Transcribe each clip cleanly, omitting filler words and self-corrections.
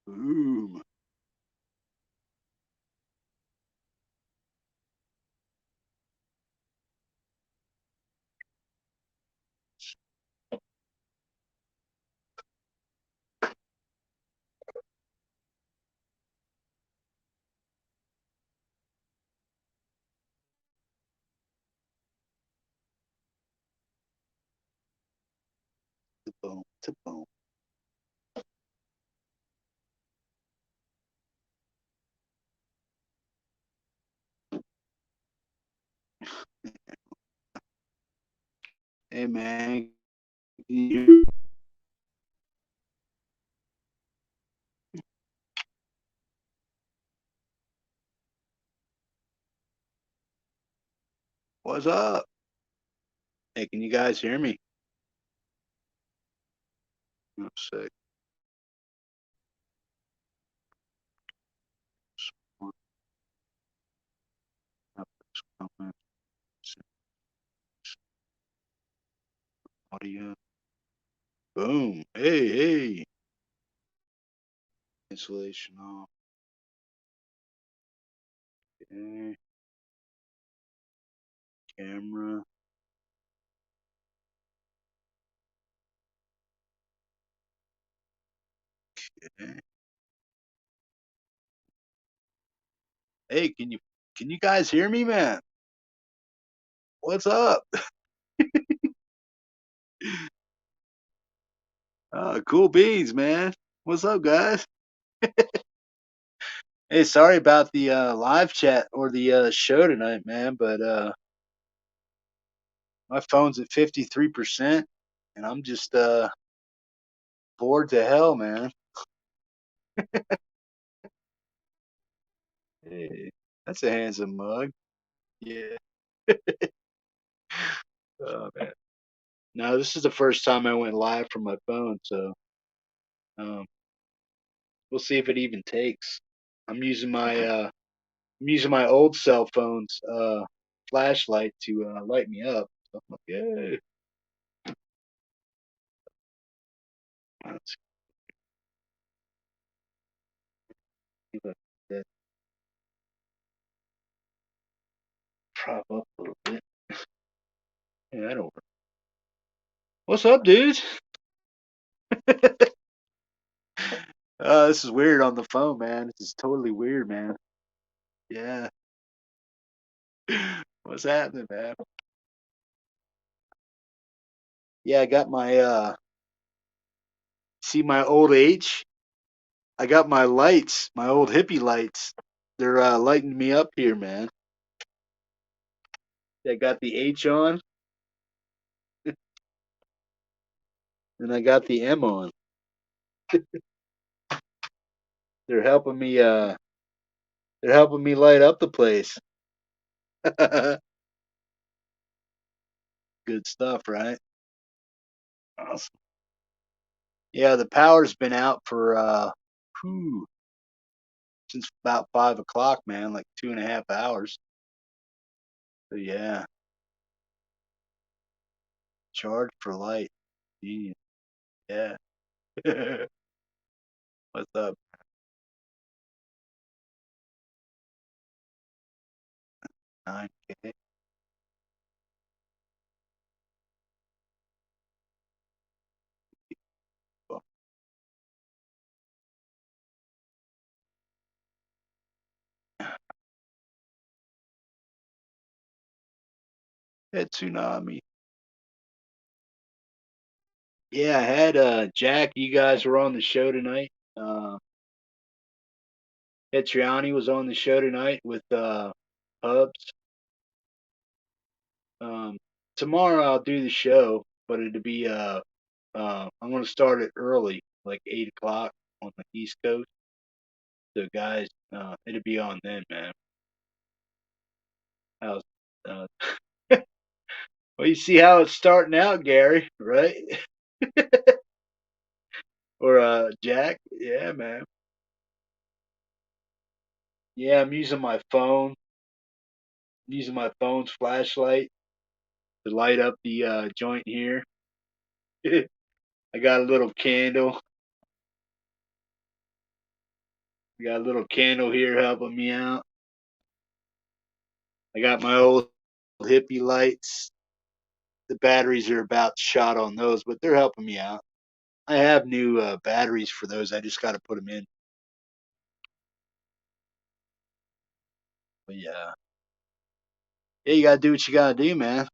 Boom. Boom. To boom. Hey man, what's up? Hey, can you guys hear me? I'm sick. Audio. Boom. Hey, hey. Installation off. Okay. Camera. Okay. Hey, can you guys hear me, man? What's up? Cool beans, man. What's up, guys? Hey, sorry about the live chat or the show tonight, man, but my phone's at 53% and I'm just bored to hell, man. Hey, that's a handsome mug. Yeah. Oh man. No, this is the first time I went live from my phone, so um, we'll see if it even takes. I'm using my old cell phone's flashlight to light me up. So I'm like, yeah. Let's see if I can prop up a little bit. Yeah, that'll work. What's up, dudes? This is weird on the phone, man. This is totally weird, man. Yeah. What's happening, man? Yeah, I got my see my old H. I got my lights, my old hippie lights. They're lighting me up here, man. I got the H on and I got the M on. They're helping me light up the place. Good stuff, right? Awesome. Yeah, the power's been out for whew, since about 5 o'clock, man, like 2.5 hours. So yeah, charge for light. Genius. Yeah. What's up? 9K. Hey, tsunami. Yeah, I had Jack. You guys were on the show tonight. Petriani was on the show tonight with Hubs. Um, Tomorrow I'll do the show, but it'll be I'm gonna start it early, like 8 o'clock on the East Coast. So guys, it'll be on then, man. How's uh, well, you see how it's starting out, Gary, right? Or Jack? Yeah, man. Yeah, I'm using my phone. I'm using my phone's flashlight to light up the joint here. I got a little candle. I got a little candle here helping me out. I got my old hippie lights. The batteries are about shot on those, but they're helping me out. I have new batteries for those. I just got to put them in. But yeah, you got to do what you got to do, man.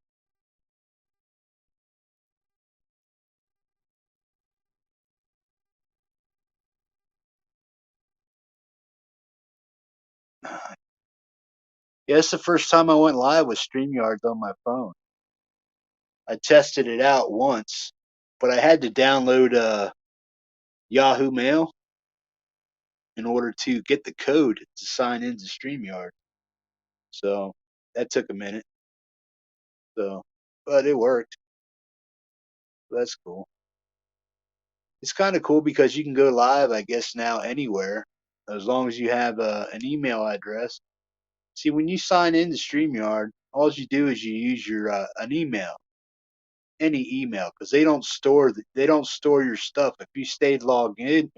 Yeah, it's the first time I went live with StreamYard on my phone. I tested it out once, but I had to download Yahoo Mail in order to get the code to sign into StreamYard. So that took a minute. So, but it worked. That's cool. It's kind of cool because you can go live, I guess, now anywhere as long as you have an email address. See, when you sign into StreamYard, all you do is you use your an email, any email, because they don't store your stuff. If you stayed logged in,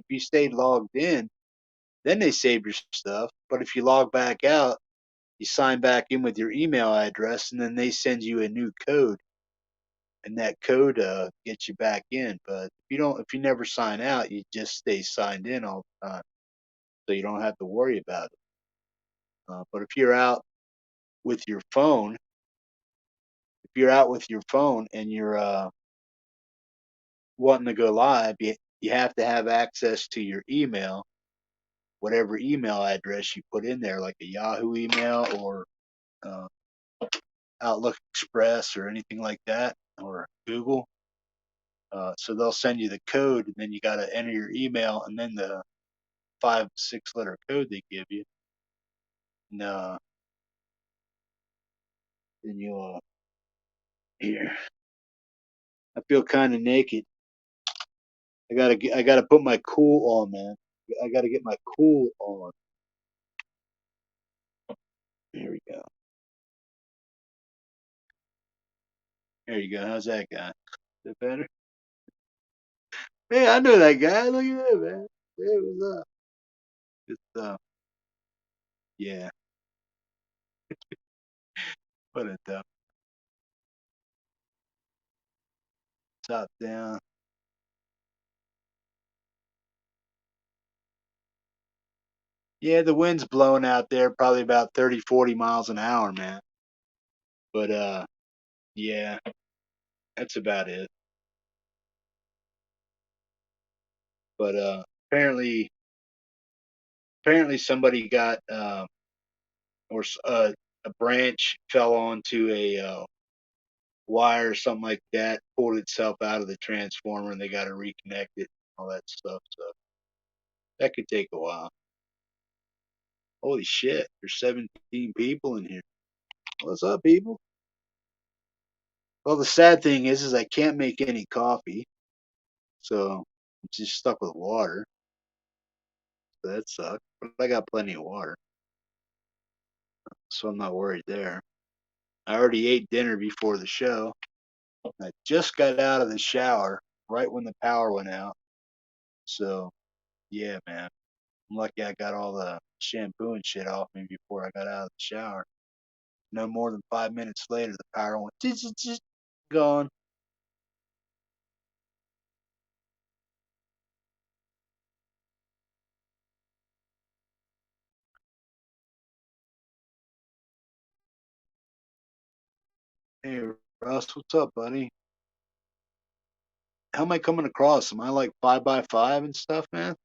then they save your stuff. But if you log back out, you sign back in with your email address, and then they send you a new code, and that code gets you back in. But if you never sign out, you just stay signed in all the time, so you don't have to worry about it. But if you're out with your phone, if you're out with your phone and you're wanting to go live, you have to have access to your email, whatever email address you put in there, like a Yahoo email or uh, Outlook Express or anything like that, or Google. So they'll send you the code, and then you got to enter your email and then the 5, 6 letter code they give you. And then you'll here. I feel kind of naked. I gotta put my cool on, man. I gotta get my cool on. Here we go. There you go. How's that guy? Is that better? Hey, I know that guy. Look at that, man. Hey, what's up? It's yeah. Put it top down. Yeah, the wind's blowing out there, probably about 30, 40 miles an hour, man. But yeah, that's about it. But apparently, apparently somebody got or a branch fell onto a wire or something like that, pulled itself out of the transformer, and they got to reconnect it, all that stuff. So that could take a while. Holy shit, there's 17 people in here. What's up, people? Well, the sad thing is I can't make any coffee, so I'm just stuck with water. So that sucks. But I got plenty of water, so I'm not worried there. I already ate dinner before the show. I just got out of the shower right when the power went out. So yeah, man. I'm lucky I got all the shampoo and shit off me before I got out of the shower. No more than 5 minutes later, the power went just gone. Hey, Russ, what's up, buddy? How am I coming across? Am I like 5x5 and stuff, man?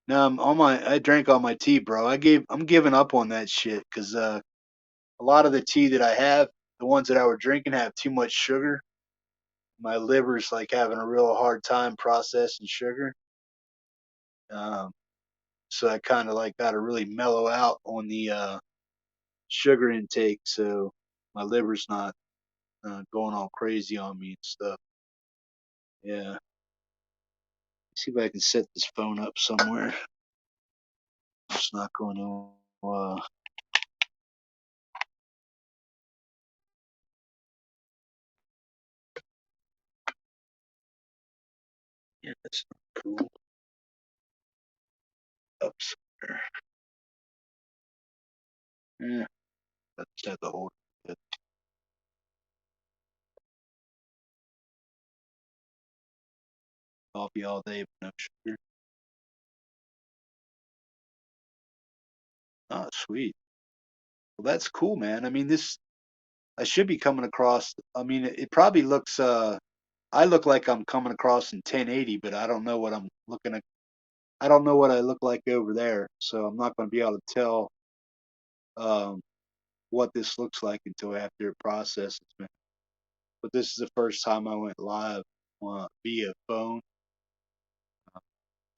No, I drank all my tea, bro. I'm giving up on that shit because a lot of the tea that I have, the ones that I were drinking, have too much sugar. My liver's like having a real hard time processing sugar. Um, so I kind of like got to really mellow out on the sugar intake, so my liver's not going all crazy on me and stuff. Yeah. See if I can set this phone up somewhere. It's not going to. Yeah, that's not cool. Ups. Yeah, that's had the whole coffee all day, but no sugar. Oh, sweet. Well, that's cool, man. I mean, this I should be coming across. I mean, it probably looks. I look like I'm coming across in 1080, but I don't know what I'm looking at. I don't know what I look like over there, so I'm not going to be able to tell um, what this looks like until after it processes, man. But this is the first time I went live via phone.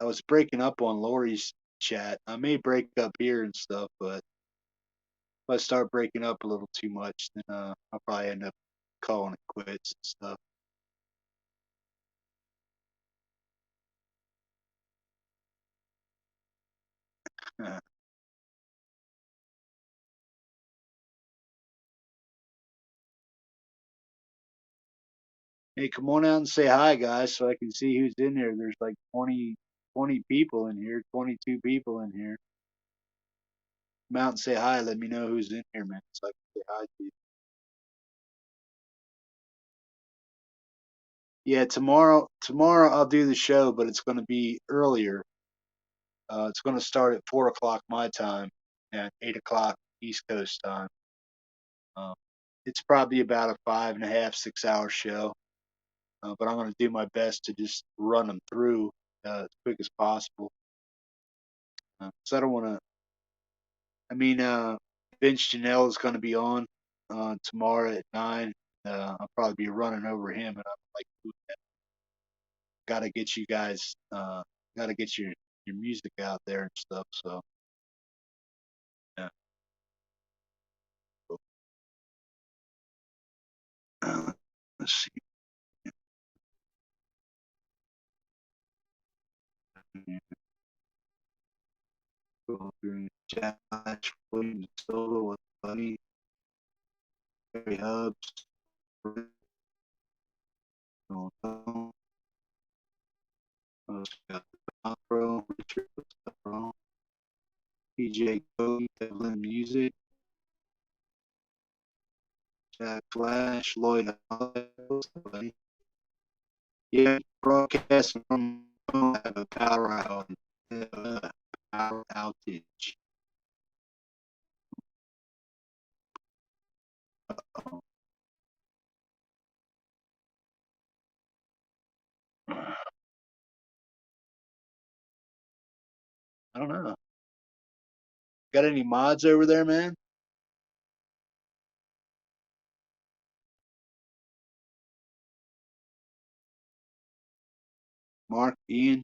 I was breaking up on Lori's chat. I may break up here and stuff, but if I start breaking up a little too much, then I'll probably end up calling it quits and stuff. Hey, come on out and say hi, guys, so I can see who's in here. There's like 20 people in here, 22 people in here. Come out and say hi. Let me know who's in here, man, so I can say hi to you. Yeah, tomorrow I'll do the show, but it's going to be earlier. It's going to start at 4 o'clock my time and 8 o'clock East Coast time. Um, it's probably about a 5.5, 6 hour show, but I'm going to do my best to just run them through as quick as possible. Because I don't want to. I mean, Vince Janelle is going to be on tomorrow at 9. I'll probably be running over him, and I'm like, got to get you guys, got to get your music out there and stuff. So yeah. Let's see. Jack Flash, William Solo with Buddy, Great Hubs, Pro, Richard Pro, PJ Cody, Devlin Music, Jack Flash, Lloyd Buddy. Yeah, broadcasting from have a power outage. Power outage. Uh-oh. I don't know. Got any mods over there, man? Mark, Ian,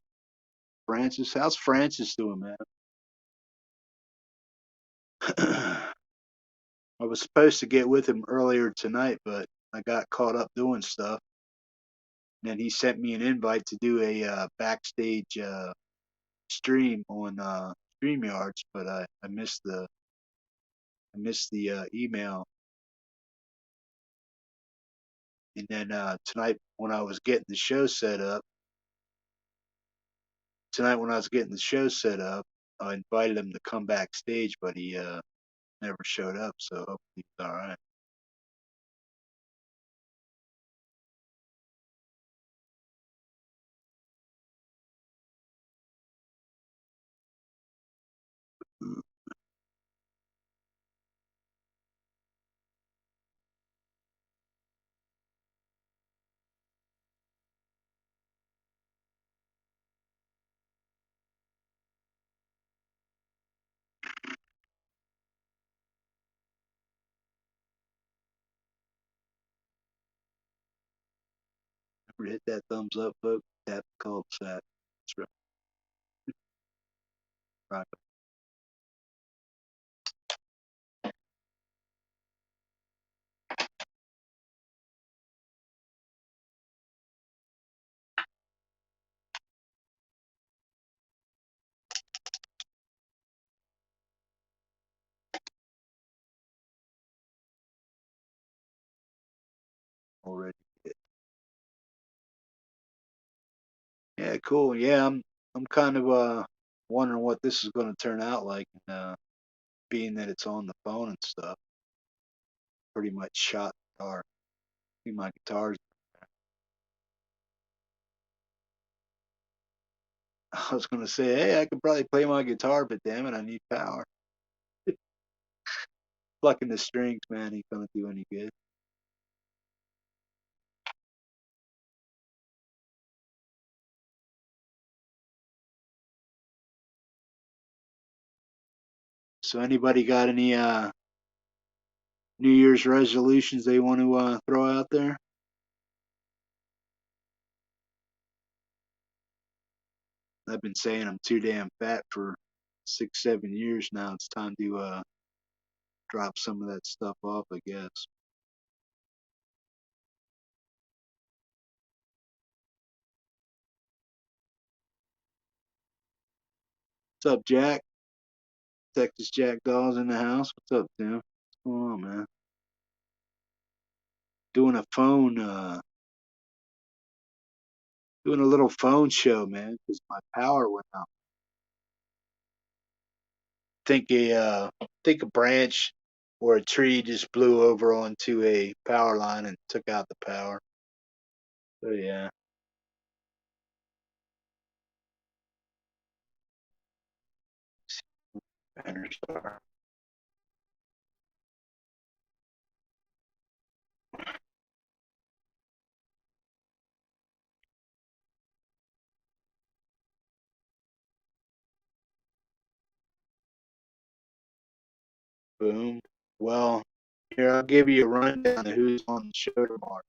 Francis. How's Francis doing, man? I was supposed to get with him earlier tonight, but I got caught up doing stuff. And then he sent me an invite to do a backstage stream on StreamYards, but I missed the email. And then tonight when I was getting the show set up, I invited him to come backstage, but he never showed up. So hopefully he's all right. Remember to hit that thumbs up, folks. Tap the cul-de-sac. That's right. Rock already. Yeah, Yeah, cool. Yeah, I'm kind of wondering what this is going to turn out like, being that it's on the phone and stuff. Pretty much shot guitar. I think my guitar's. I was going to say, hey, I could probably play my guitar, but damn it, I need power. Plucking the strings, man, ain't gonna do any good. So, anybody got any New Year's resolutions they want to throw out there? I've been saying I'm too damn fat for 6, 7 years now. It's time to drop some of that stuff off, I guess. What's up, Jack? Texas Jack Dawes in the house. What's up, Tim? What's going on, man? Doing a phone, doing a little phone show, man, because my power went out. Think a branch or a tree just blew over onto a power line and took out the power. So yeah, banner star. Boom. Well, here I'll give you a rundown of who's on the show tomorrow.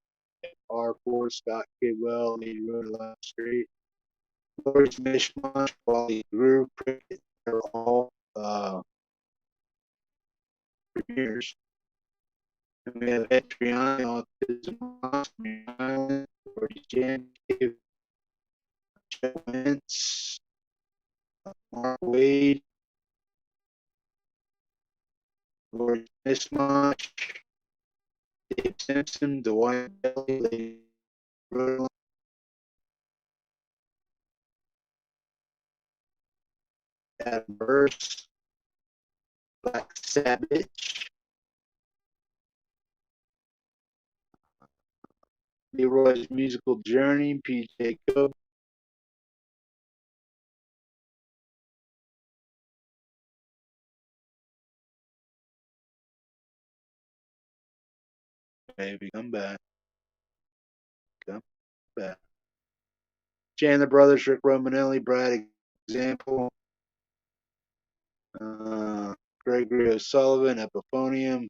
R4, Scott Kidwell, Lee Road Street, Lori's Mishmash, Wally Groove, Cricket. They're all premieres. And we have Ed Triani, Autism Island, Lori's Jam Cave, Joe Wentz, Mark Wade, Lori's Mishmash, Dave Simpson, Dwight Kelly, Lady Road, Adam Burst, Black Savage, Leroy's Musical Journey, PJ Cook, baby, come back, come back. Chandler Brothers, Rick Romanelli, Brad Example, uh, Gregory O'Sullivan, Epiphonium,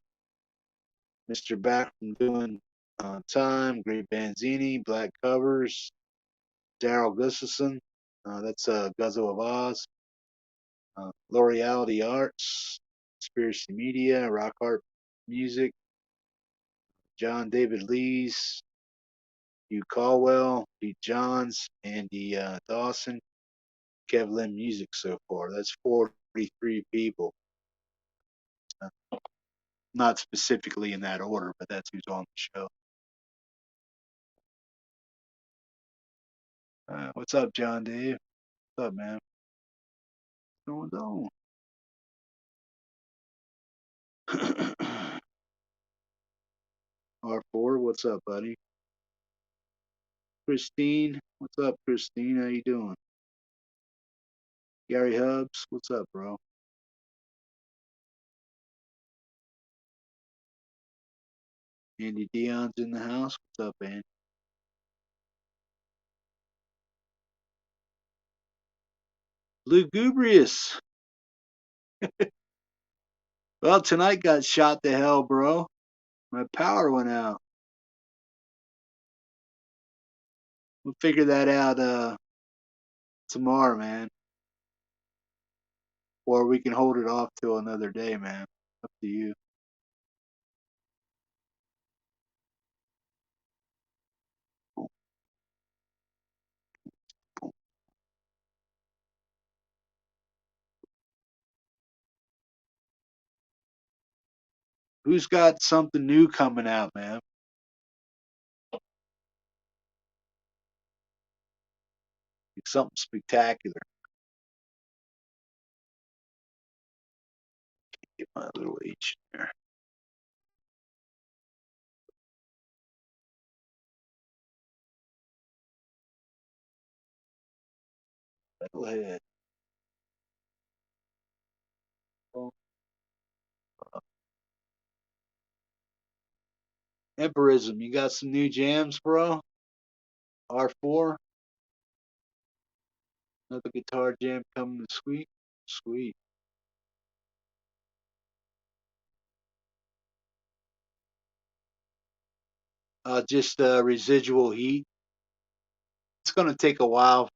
Mr. Back from Doing on Time, Great Banzini, Black Covers, Daryl Gustafson, that's Guzzo of Oz, L'Oreality Arts, Conspiracy Media, Rock Art Music, John David Lees, Hugh Caldwell, Pete Johns, Andy Dawson, Kevlin Music so far. That's 43 people. Not specifically in that order, but that's who's on the show. What's up, John Dave? What's up, man? What's going on? R4, what's up, buddy? Christine, what's up, Christine? How you doing? Gary Hubbs, what's up, bro? Andy Dion's in the house. What's up, Andy? Lugubrious. Well, tonight got shot to hell, bro. My power went out. We'll figure that out tomorrow, man. Or we can hold it off till another day, man. Up to you. Who's got something new coming out, man? like something spectacular. Get my little H in there. Metalhead. Oh, Empirism, you got some new jams, bro? R4, another guitar jam coming this week. Sweet. Just residual heat. It's gonna take a while.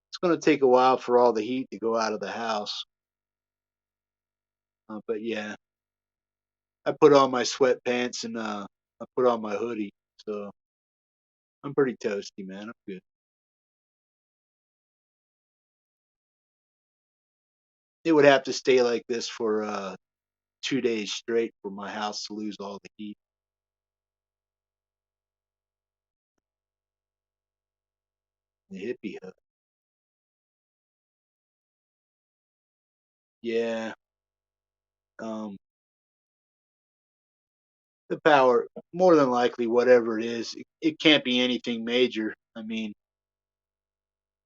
It's gonna take a while for all the heat to go out of the house. But yeah, I put on my sweatpants and I put on my hoodie, so I'm pretty toasty, man. I'm good. It would have to stay like this for 2 days straight for my house to lose all the heat. The hippie hut. Yeah. Um, the power, more than likely, whatever it is, it can't be anything major. I mean,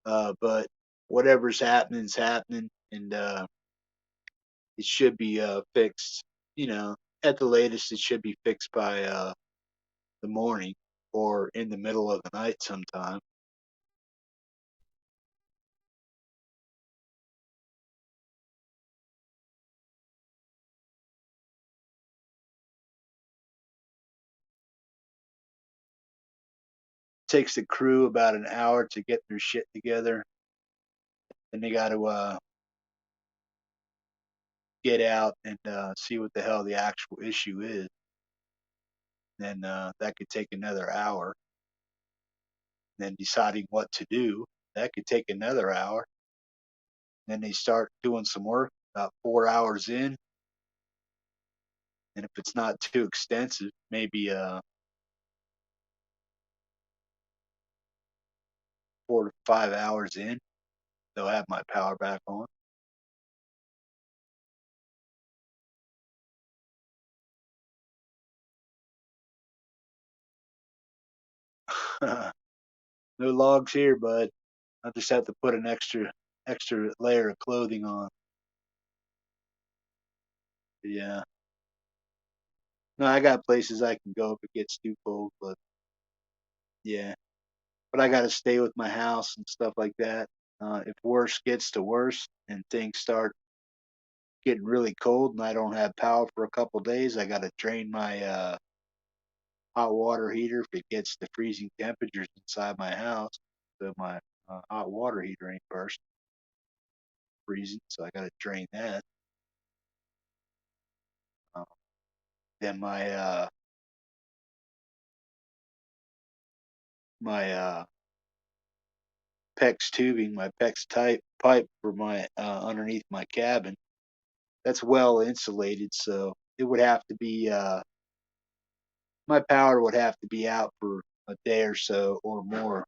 but whatever's happening is happening, and it should be fixed. You know, at the latest, it should be fixed by the morning or in the middle of the night sometime. Takes the crew about an hour to get their shit together, and they got to get out and see what the hell the actual issue is. Then that could take another hour. Then deciding what to do, that could take another hour. Then they start doing some work about 4 hours in, and if it's not too extensive, maybe 4 to 5 hours in, they'll have my power back on. No logs here, bud. I just have to put an extra layer of clothing on. Yeah. No, I got places I can go if it gets too cold, but yeah. But I got to stay with my house and stuff like that. If worse gets to worse and things start getting really cold and I don't have power for a couple days, I got to drain my hot water heater if it gets to freezing temperatures inside my house. So my hot water heater ain't burst freezing, so I got to drain that. Uh, then my PEX tubing, my PEX type pipe for my underneath my cabin, that's well insulated, so it would have to be my power would have to be out for a day or so or more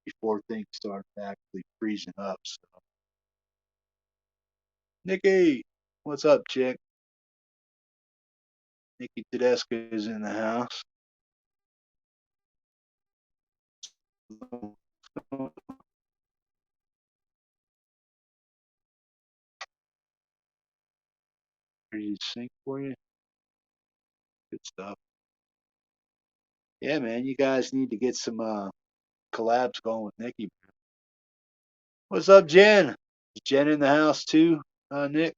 before things start actually freezing up. So, Nikki, what's up, chick? Nikki Tedesca is in the house. Ready to sing for you? Good stuff. Yeah, man, you guys need to get some collabs going with Nikki. What's up, Jen? Is Jen in the house too, Nick?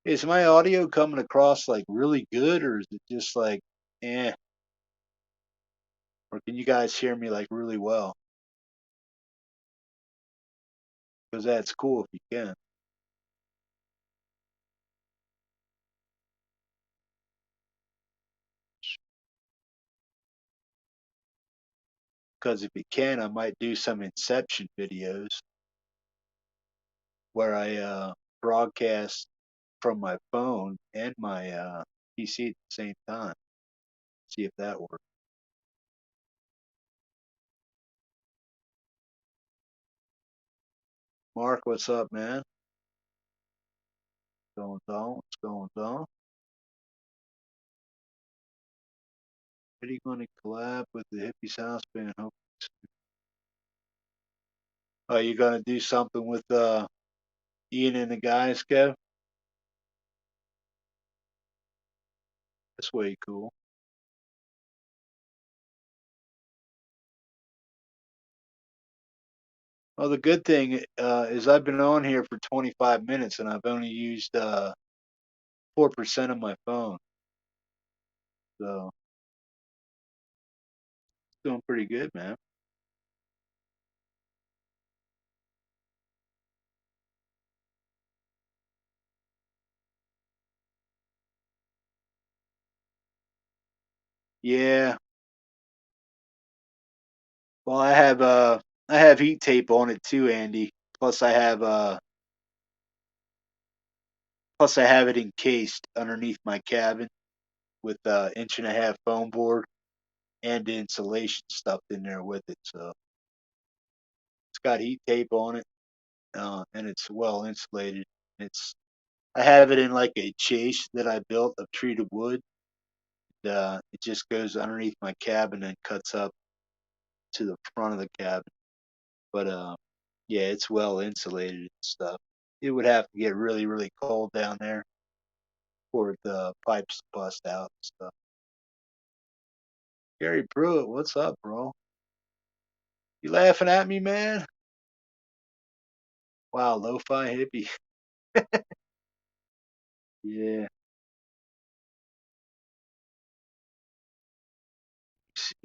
Is my audio coming across like really good, or is it just like, eh? Or can you guys hear me like really well? Because that's cool if you can. Because if you can, I might do some Inception videos where I broadcast from my phone and my PC at the same time. See if that works. Mark, what's up, man? What's going on? What's going on? Are you going to collab with the Hippie House Band? Are you going to do something with Ian and the guys, Kev? That's way cool. Well, the good thing is I've been on here for 25 minutes and I've only used 4% of my phone. So, it's doing pretty good, man. Yeah. Well, I have heat tape on it too, Andy. Plus I have it encased underneath my cabin with inch and a half foam board and insulation stuffed in there with it. So it's got heat tape on it, and it's well insulated. It's I have it in like a chase that I built of treated wood. It just goes underneath my cabin and cuts up to the front of the cabin. But yeah, it's well insulated and stuff. It would have to get really, really cold down there for the pipes to bust out and stuff. Gary Pruitt, what's up, bro? You laughing at me, man? Wow, lo-fi hippie. Yeah. See,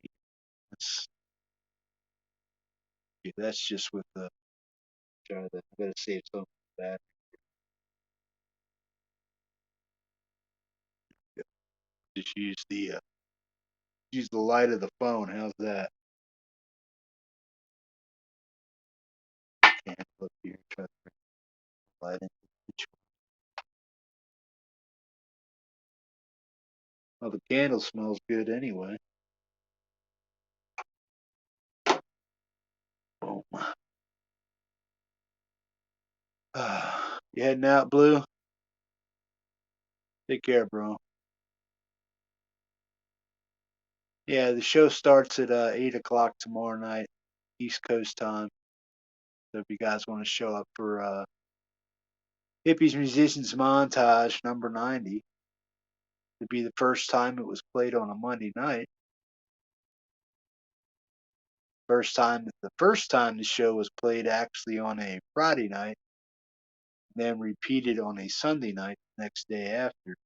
that's, yeah, that's just with the. I gotta save some of that. Just use the light of the phone. How's that? Can't look here. Try to bring the light into the picture. Well, the candle smells good anyway. Boom. You heading out, Blue? Take care, bro. Yeah, the show starts at 8 o'clock tomorrow night, East Coast time. So if you guys want to show up for Hippies Musicians Montage number 90, it'd be the first time it was played on a Monday night. The first time the show was played actually on a Friday night, then repeated on a Sunday night the next day after.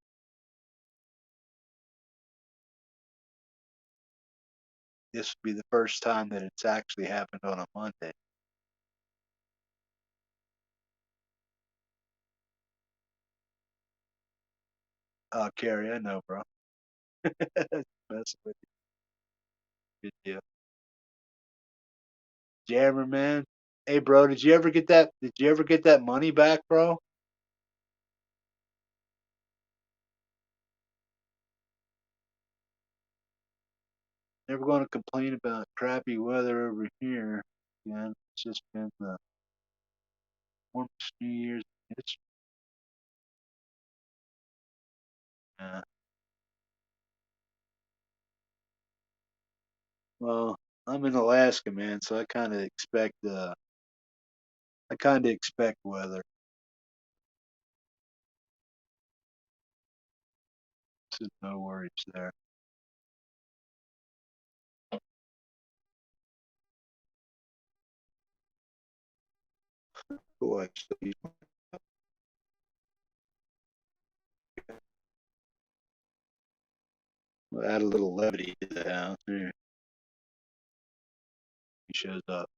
This would be the first time that it's actually happened on a Monday. Carrie, I know, bro. Messing with you. Good deal. Jammer, man. Hey, bro, did you ever get that? Did you ever get that money back, bro? Never going to complain about crappy weather over here. Yeah, it's just been the warmest New Year's in history. Uh, well, I'm in Alaska, man, so I kind of expect weather. So no worries there. Cool, actually. We'll add a little levity to the house. Here, he shows up.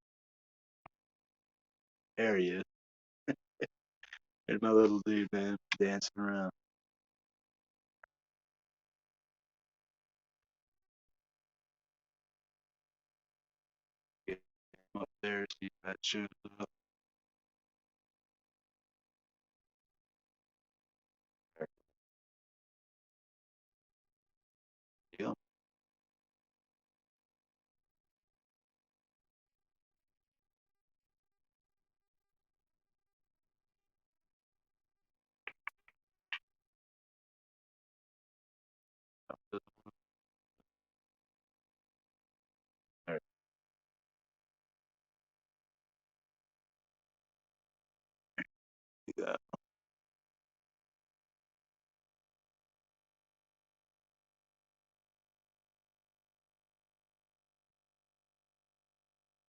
There he is. There's my little dude, man, dancing around. Get him up there, see if that shows up.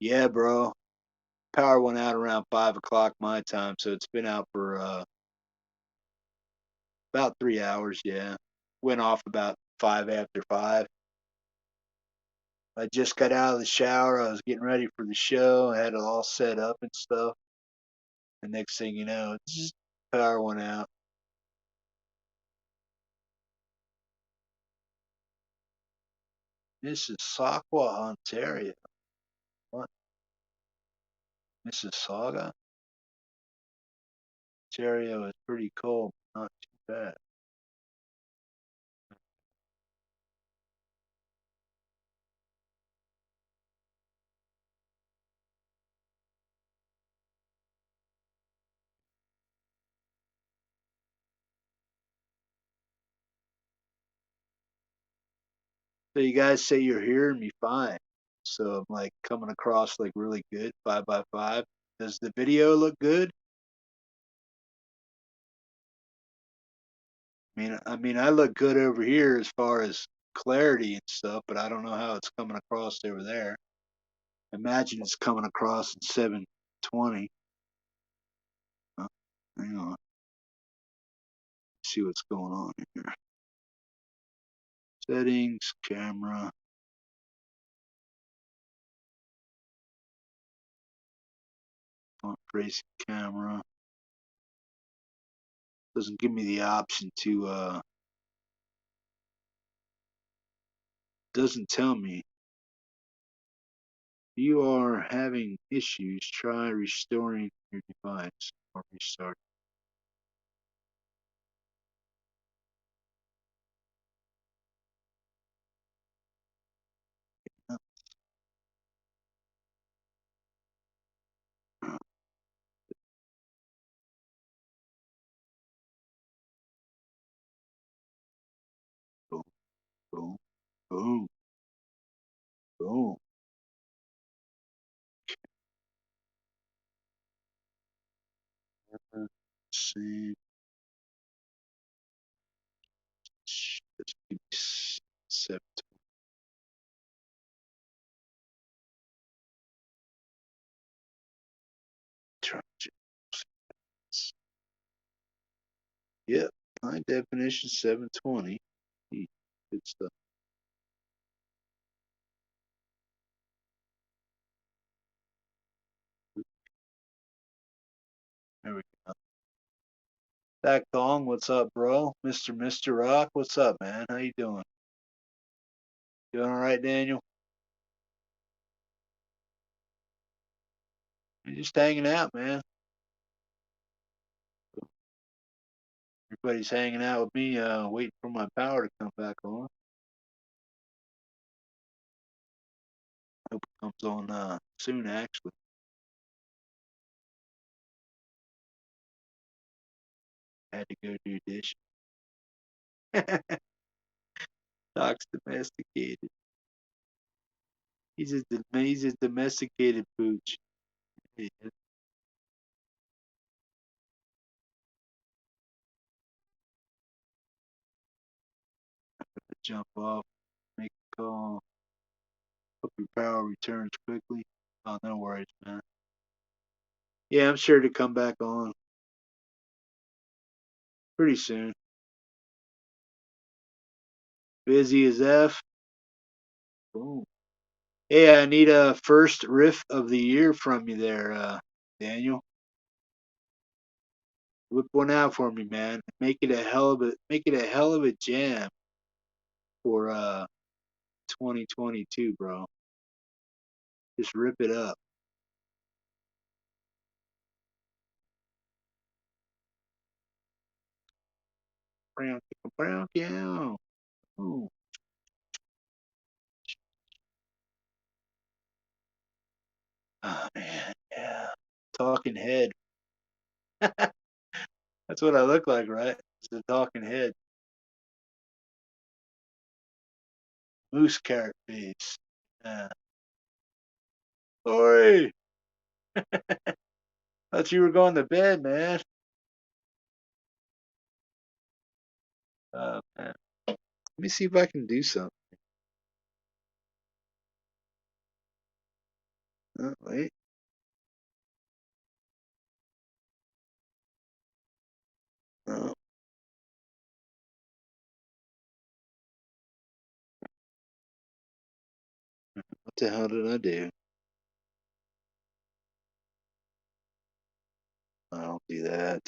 Yeah, bro. Power went out around 5 o'clock my time, so it's been out for about 3 hours. Yeah, went off about 5 after 5. I just got out of the shower. I was getting ready for the show. I had it all set up and stuff. The next thing you know, power went out. Mississauga, Ontario. What? Mississauga? Ontario is pretty cold, not too bad. So you guys say you're hearing me fine. So I'm like coming across like really good, 5 by 5. Does the video look good? I mean, I look good over here as far as clarity and stuff, but I don't know how it's coming across over there. Imagine it's coming across in 720. Hang on, see what's going on here. Settings, camera, front facing camera. Doesn't give me the option to. Doesn't tell me. If you are having issues, try restoring your device or restart. Boom, boom, boom, boom. Save. Just give me 7. Yep, high definition 720. Good stuff. There we go. Dak Dong, what's up, bro? Mr. Rock, what's up, man? How you doing? Doing all right, Daniel? You're just hanging out, man. Everybody's hanging out with me, waiting for my power to come back on. Hope it comes on soon, actually. Had to go do dishes. Doc's domesticated. He's a domesticated pooch. Yeah, jump off, make a call. Hope your power returns quickly. Oh, no worries, man. Yeah, I'm sure to come back on pretty soon. Busy as F. Boom. Hey, I need a first riff of the year from you there, Daniel. Whip one out for me, man. Make it a hell of a jam for 2022, bro. Just rip it up. Brown, brown, yeah. Ooh. Oh man, yeah. Talking head. That's what I look like, right? Just a talking head. Moose carrot face. Yeah. Oi! Thought you were going to bed, man. Man. Let me see if I can do something. Oh, wait. Oh, what the hell did I do? I don't do that.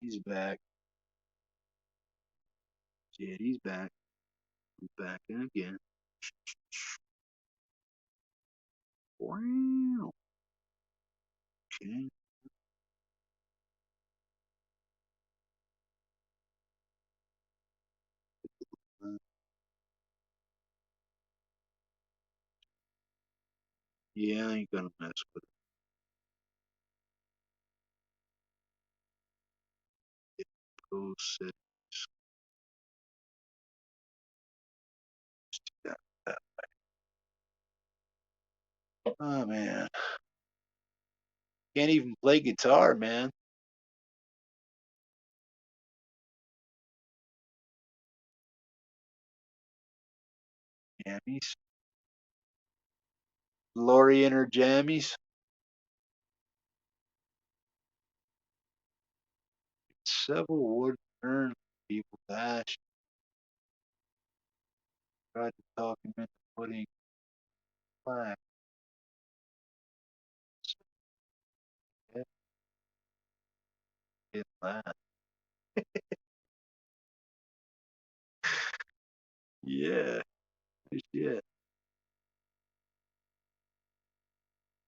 He's back. Shit, he's back. He's back in again. Wow. Okay. Uh, yeah, I ain't gonna mess with it. Post settings. That, that. Oh man, can't even play guitar, man. Jammies. Lori and her jammies. Several wood earn people dash. Tried to talk him into putting flags. Get that. Yeah. Shit.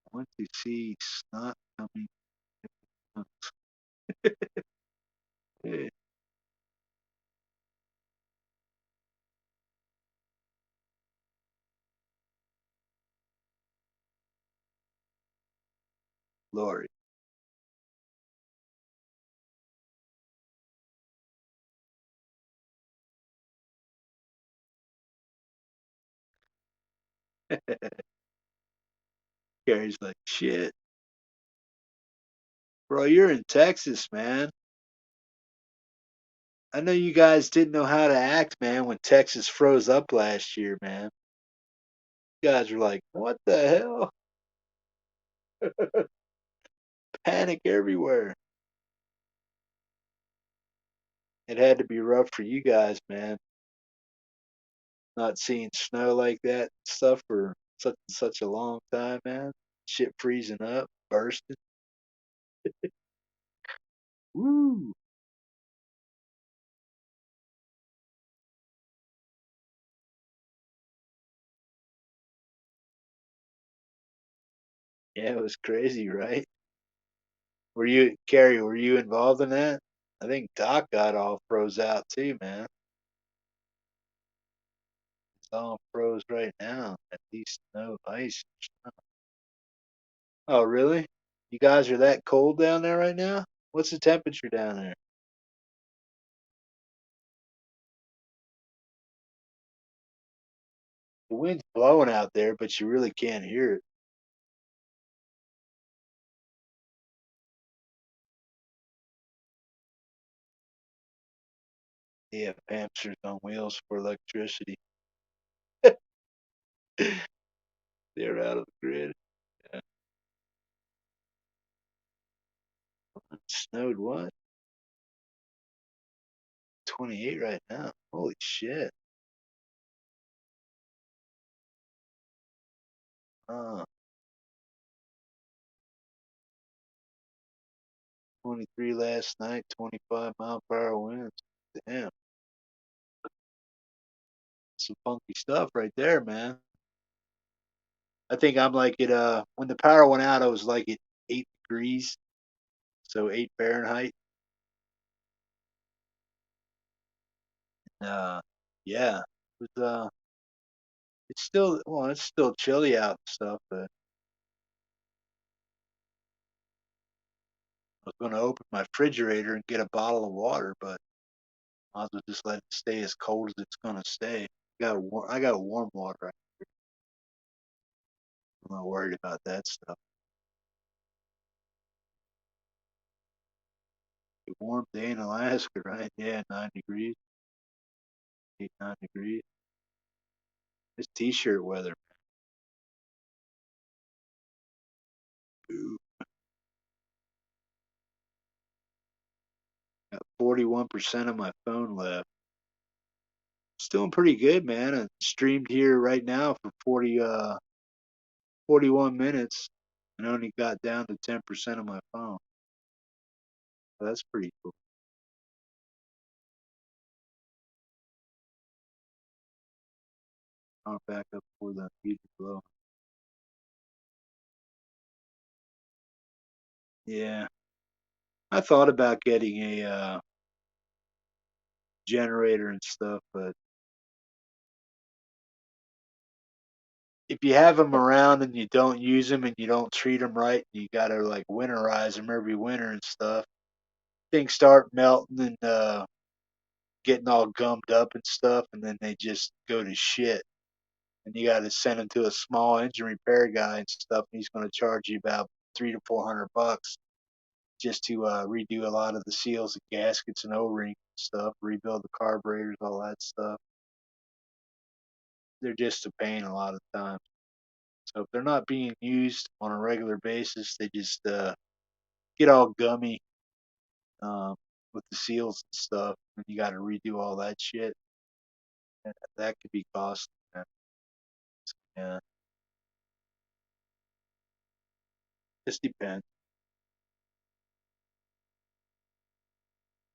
I went to see snot coming. Hey, Lori. Gary's like, shit. Bro, you're in Texas, man. I know you guys didn't know how to act, man, when Texas froze up last year, man. You guys were like, what the hell? Panic everywhere. It had to be rough for you guys, man. Not seeing snow like that stuff for such a long time, man. Shit freezing up, bursting. Woo! Yeah, it was crazy, right? Were you, Carrie? Were you involved in that? I think Doc got all froze out too, man. It's all froze right now. At least no ice. Oh, really? You guys are that cold down there right now? What's the temperature down there? The wind's blowing out there, but you really can't hear it. Yeah, hamsters on wheels for electricity. They're out of the grid. Yeah. It snowed what? 28 right now. Holy shit. 23 last night, 25-mile-per-hour winds. Damn, some funky stuff right there, man. I think I'm like it. When the power went out, I was like at 8 degrees, so 8 Fahrenheit. Uh, yeah, it was. It's still well, it's still chilly out and stuff, but I was going to open my refrigerator and get a bottle of water, but I might as well just let it stay as cold as it's going to stay. I got warm water. I'm not worried about that stuff. A warm day in Alaska, right? Yeah, 9 degrees, 8, 9 degrees. It's t-shirt weather. Ooh. Got 41% of my phone left. It's doing pretty good, man. I streamed here right now for 41 minutes and only got down to 10% of my phone. So that's pretty cool. I'll back up for the heater blow. Yeah. I thought about getting a generator and stuff, but if you have them around and you don't use them and you don't treat them right, you gotta like winterize them every winter and stuff. Things start melting and getting all gummed up and stuff, and then they just go to shit. And you gotta send them to a small engine repair guy and stuff, and he's gonna charge you about $300 to $400 just to redo a lot of the seals, and gaskets, and O-rings and stuff, rebuild the carburetors, all that stuff. They're just a pain a lot of times. So if they're not being used on a regular basis, they just get all gummy um, with the seals and stuff, and you got to redo all that shit. And that could be costly. Man. Yeah, just depends.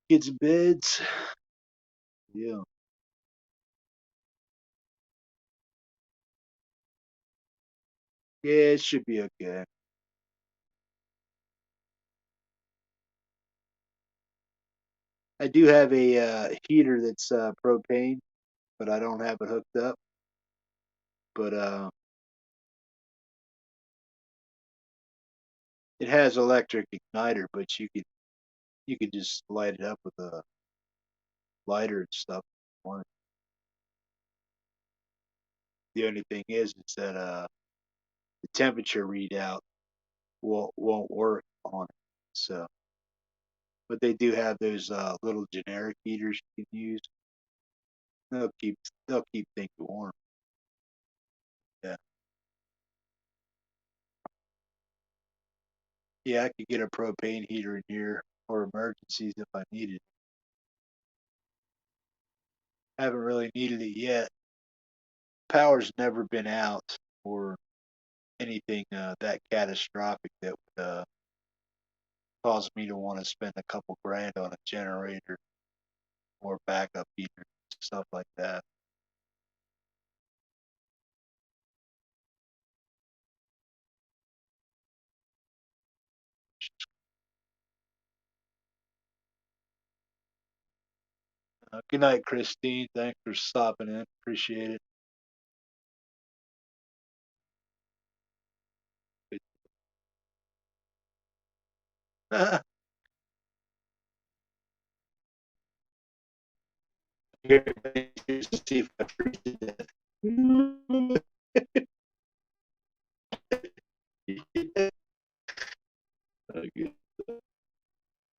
Kids in beds. Yeah, yeah, it should be okay. I do have a heater that's propane, but I don't have it hooked up. But it has electric igniter, but you could just light it up with a lighter and stuff. The only thing is that the temperature readout won't work on it. So, but they do have those little generic heaters you can use. They'll keep things warm. Yeah, yeah. I could get a propane heater in here for emergencies if I needed. Haven't really needed it yet. Power's never been out or anything that catastrophic that would cause me to want to spend a couple grand on a generator or backup heater, stuff like that. Good night, Christine. Thanks for stopping in. Appreciate it. Here, here's to see if I freeze to death. Okay.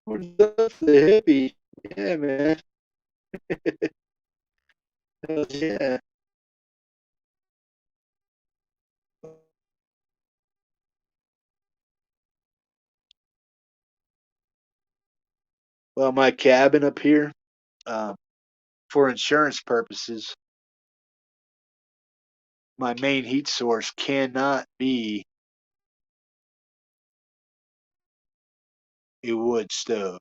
What's up, the hippie? Yeah, man. Hell yeah. Well, my cabin up here, um, for insurance purposes, my main heat source cannot be a wood stove.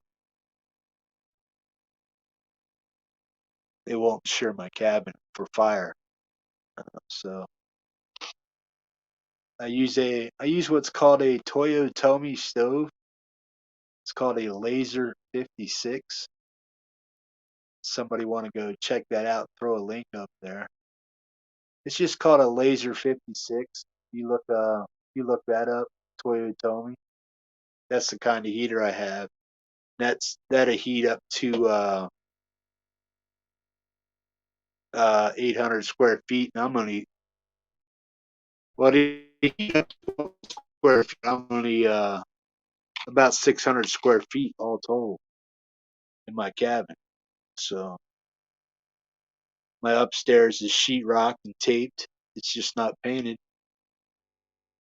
It won't insure my cabin for fire. So I use what's called a Toyotomi stove. It's called a Laser 56. Somebody want to go check that out? Throw a link up there. It's just called a Laser 56. You look that up, Toyotomi. That's the kind of heater I have. That'll heat up to 800 square feet, and I'm only what heat up to square feet. I'm only about 600 square feet all told in my cabin. So my upstairs is sheetrocked and taped. It's just not painted.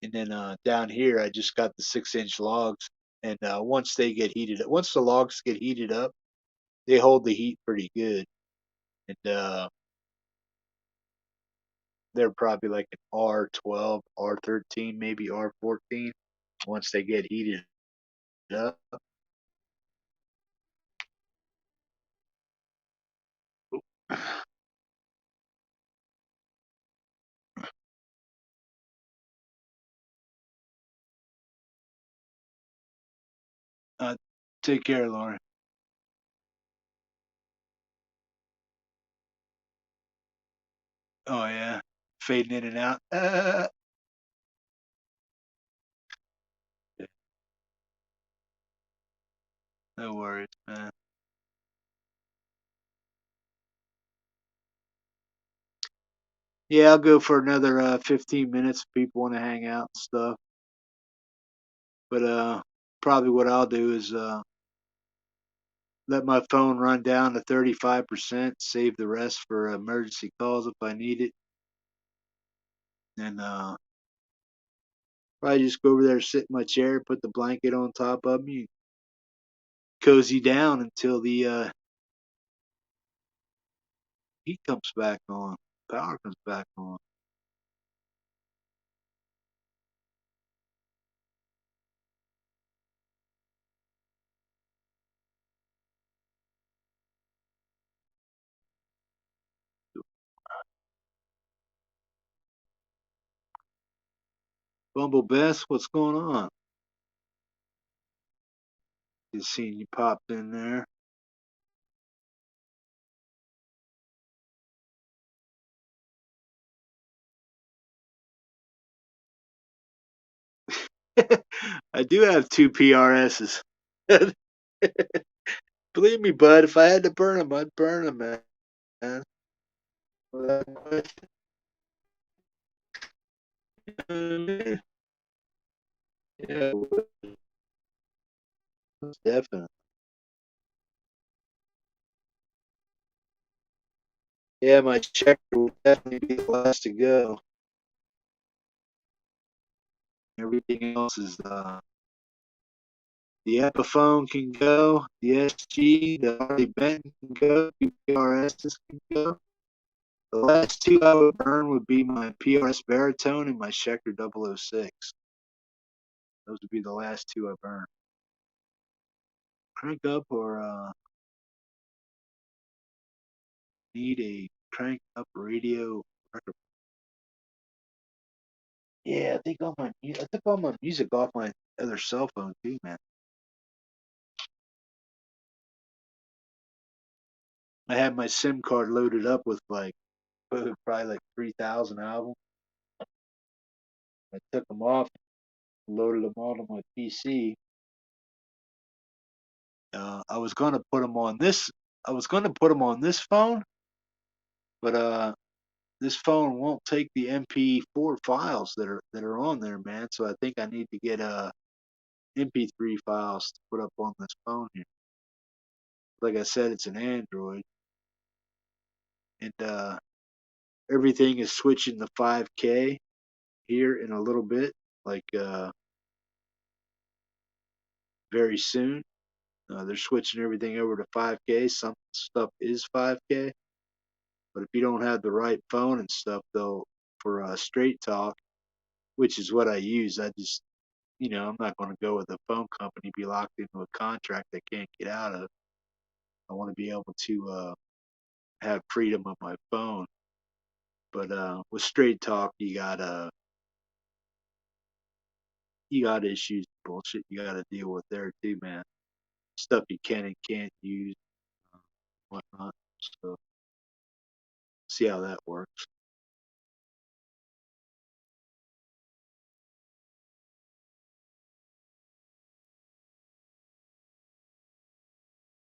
And then down here, I just got the 6-inch logs. And once they get heated, once the logs get heated up, they hold the heat pretty good. And they're probably like an R12, R13, maybe R14 once they get heated up. Uh, take care, Lauren. Oh yeah, fading in and out. No worries, man. Yeah, I'll go for another 15 minutes if people want to hang out and stuff. But probably what I'll do is let my phone run down to 35%, save the rest for emergency calls if I need it, and probably just go over there, sit in my chair, put the blanket on top of me, cozy down until the heat comes back on, power comes back on. Bumble Bess, what's going on? Just seeing you popped in there. I do have two PRSs. Believe me, bud, if I had to burn them, I'd burn them, man. Without question. Yeah, definitely. Yeah, my checker would definitely be the last to go. Everything else is the Epiphone can go, the SG, the Harley Benton can go, the PRSs can go. The last two I would burn would be my PRS Baritone and my Schechter 006. Those would be the last two I burn. Crank up or need a crank up radio record. Yeah, I took all my music off my other cell phone too, man. I had my SIM card loaded up with like probably like 3,000 albums. I took them off, loaded them onto my PC. I was gonna put them on this. I was gonna put them on this phone, but this phone won't take the MP4 files that are on there, man. So I think I need to get MP3 files to put up on this phone here. Like I said, it's an Android, and everything is switching to 5K here in a little bit, like very soon. They're switching everything over to 5K. Some stuff is 5K, but if you don't have the right phone and stuff, though, for straight talk, which is what I use, I'm not going to go with a phone company, be locked into a contract I can't get out of. I want to be able to have freedom of my phone. But with straight talk, you got issues, bullshit you got to deal with there too, man. Stuff you can and can't use, uh, whatnot. So see how that works.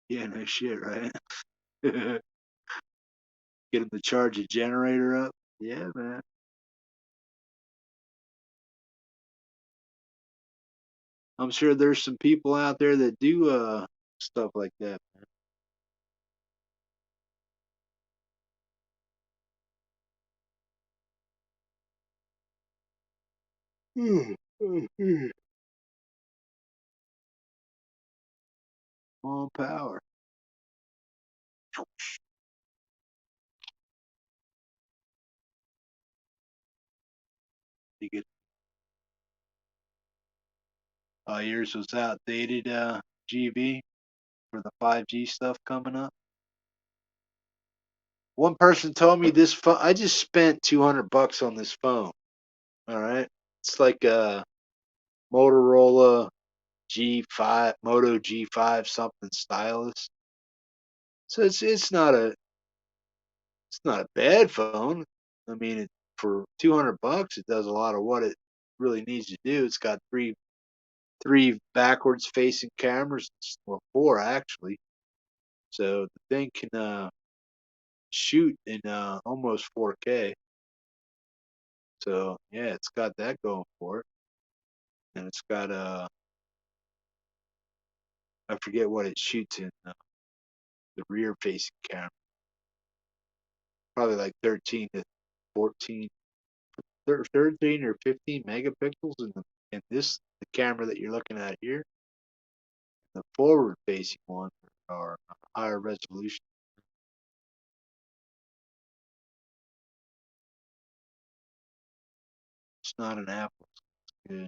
Yeah, no shit, right? Get him to charge a generator up. Yeah, man. I'm sure there's some people out there that do stuff like that. All power. You get yours was outdated, GB, for the 5G stuff coming up. One person told me this phone. I just spent $200 on this phone. All right, it's like a Motorola G5, Moto G5 something stylus. So it's not a bad phone. I mean, for $200, it does a lot of what it really needs to do. It's got three backwards facing cameras, well, four actually. So the thing can shoot in almost 4K. So yeah, it's got that going for it, and it's got I forget what it shoots in the rear facing camera, probably like 13 to 14, 13 or 15 megapixels in the camera that you're looking at here. The forward facing ones are higher resolution. It's not an Apple. It's good.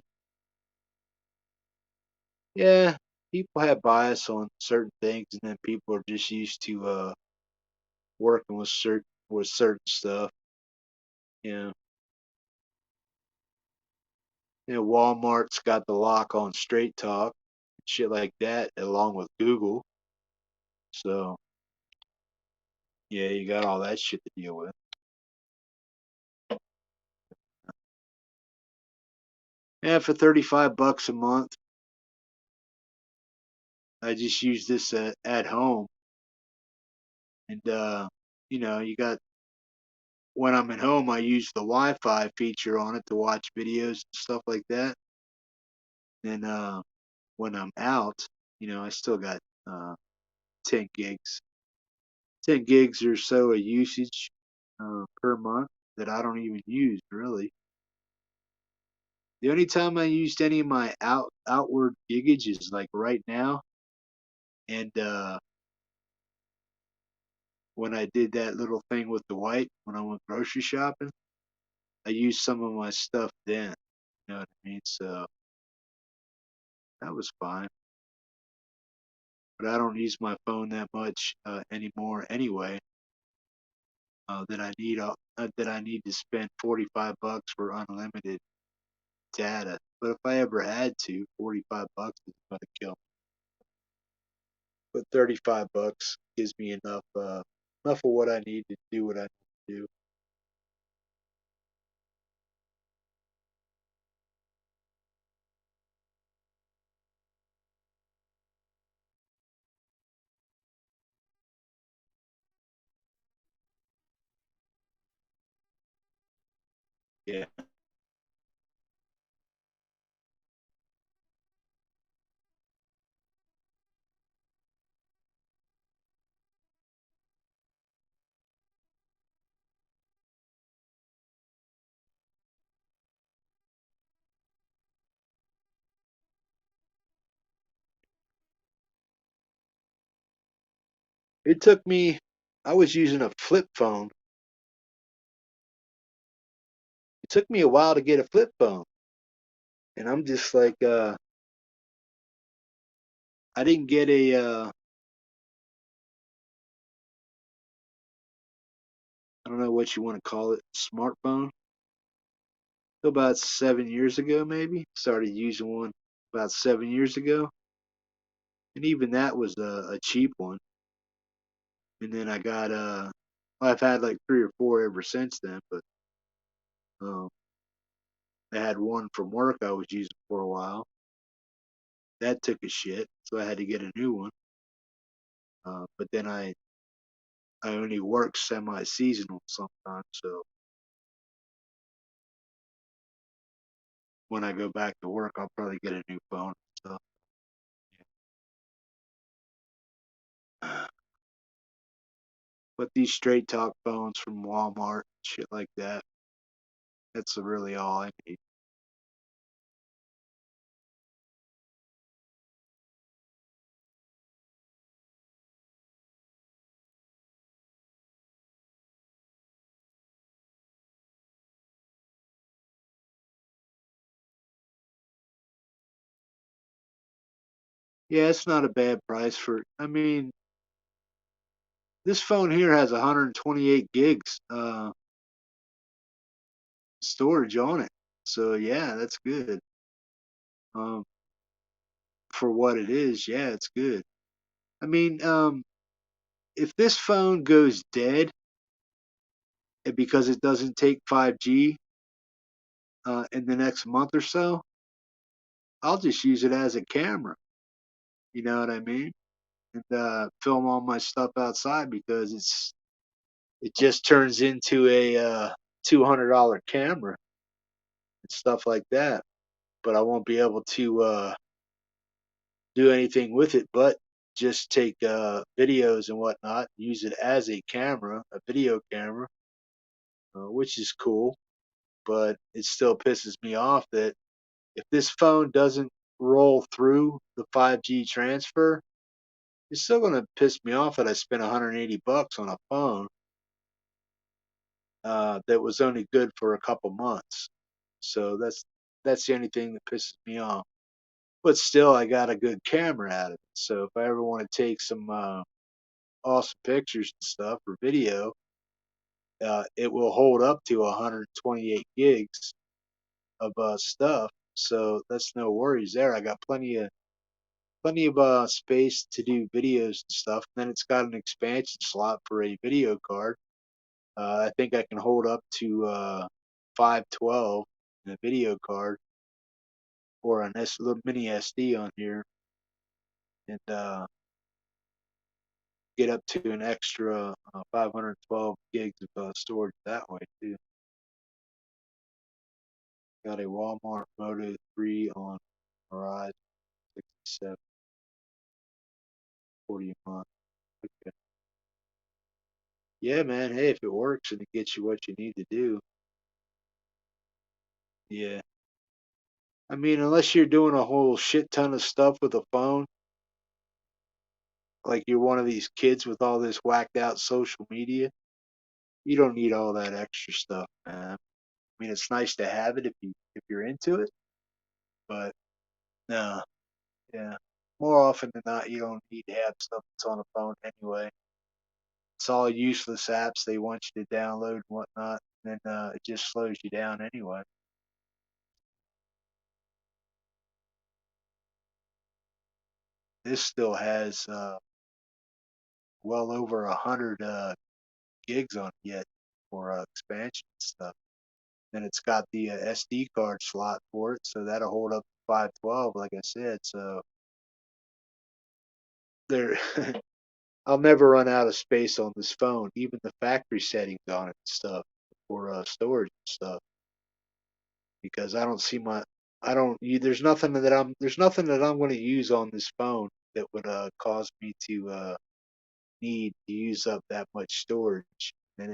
Yeah, people have bias on certain things, and then people are just used to working with certain stuff. You know, Walmart's got the lock on Straight Talk, shit like that, along with Google. So yeah, you got all that shit to deal with. Yeah, for $35 a month, I just use this at home, and you got when I'm at home, I use the Wi-Fi feature on it to watch videos and stuff like that. And when I'm out, I still got uh, 10 gigs, 10 gigs or so of usage per month that I don't even use really. The only time I used any of my outward gigage is like right now, and when I did that little thing with the wipe when I went grocery shopping, I used some of my stuff then. You know what I mean? So that was fine. But I don't use my phone that much anymore anyway. That I need to spend $45 for unlimited data. But if I ever had to, $45 is gonna kill me. But $35 gives me enough of what I need to do what I need to do. Yeah. It took me I was using a flip phone. It took me a while to get a flip phone. And I'm just like I didn't get a I don't know what you want to call it, smartphone. About 7 years ago, maybe. Started using one about 7 years ago, and even that was a cheap one. And then I got I've had like three or four ever since then, but um, I had one from work I was using for a while. That took a shit, so I had to get a new one. But then I only work semi-seasonal sometimes, so when I go back to work, I'll probably get a new phone. So, yeah. But these straight talk phones from Walmart, shit like that, that's really all I need. Yeah, it's not a bad price for. I mean, this phone here has 128 gigs storage on it. So yeah, that's good. Um, for what it is, yeah, it's good. I mean, if this phone goes dead because it doesn't take 5G in the next month or so, I'll just use it as a camera. You know what I mean? And film all my stuff outside because it just turns into a $200 camera and stuff like that. But I won't be able to do anything with it but just take videos and whatnot, use it as a camera, a video camera, which is cool. But it still pisses me off that if this phone doesn't roll through the 5G transfer, it's still going to piss me off that I spent 180 bucks on a phone that was only good for a couple months. So that's the only thing that pisses me off. But still, I got a good camera out of it. So if I ever want to take some awesome pictures and stuff for video, it will hold up to 128 gigs of stuff. So that's no worries there. I got plenty of space to do videos and stuff. And then it's got an expansion slot for a video card. I think I can hold up to 512 in a video card or a little mini SD on here, and get up to an extra 512 gigs of storage that way too. Got a Walmart Moto 3 on Horizon 67, 40 a month. Okay. Yeah, man. Hey, if it works and it gets you what you need to do, yeah. I mean, unless you're doing a whole shit ton of stuff with a phone, like you're one of these kids with all this whacked out social media, you don't need all that extra stuff, man. I mean, it's nice to have it if you're into it, but no, yeah. More often than not, you don't need to have stuff that's on a phone anyway. It's all useless apps they want you to download and whatnot, and then it just slows you down anyway. This still has well over 100 gigs on it yet for expansion and stuff. And it's got the SD card slot for it, so that'll hold up to 512, like I said. So there, I'll never run out of space on this phone, even the factory settings on it and stuff for storage and stuff. Because I don't see my, I don't. There's nothing that I'm going to use on this phone that would cause me to need to use up that much storage. And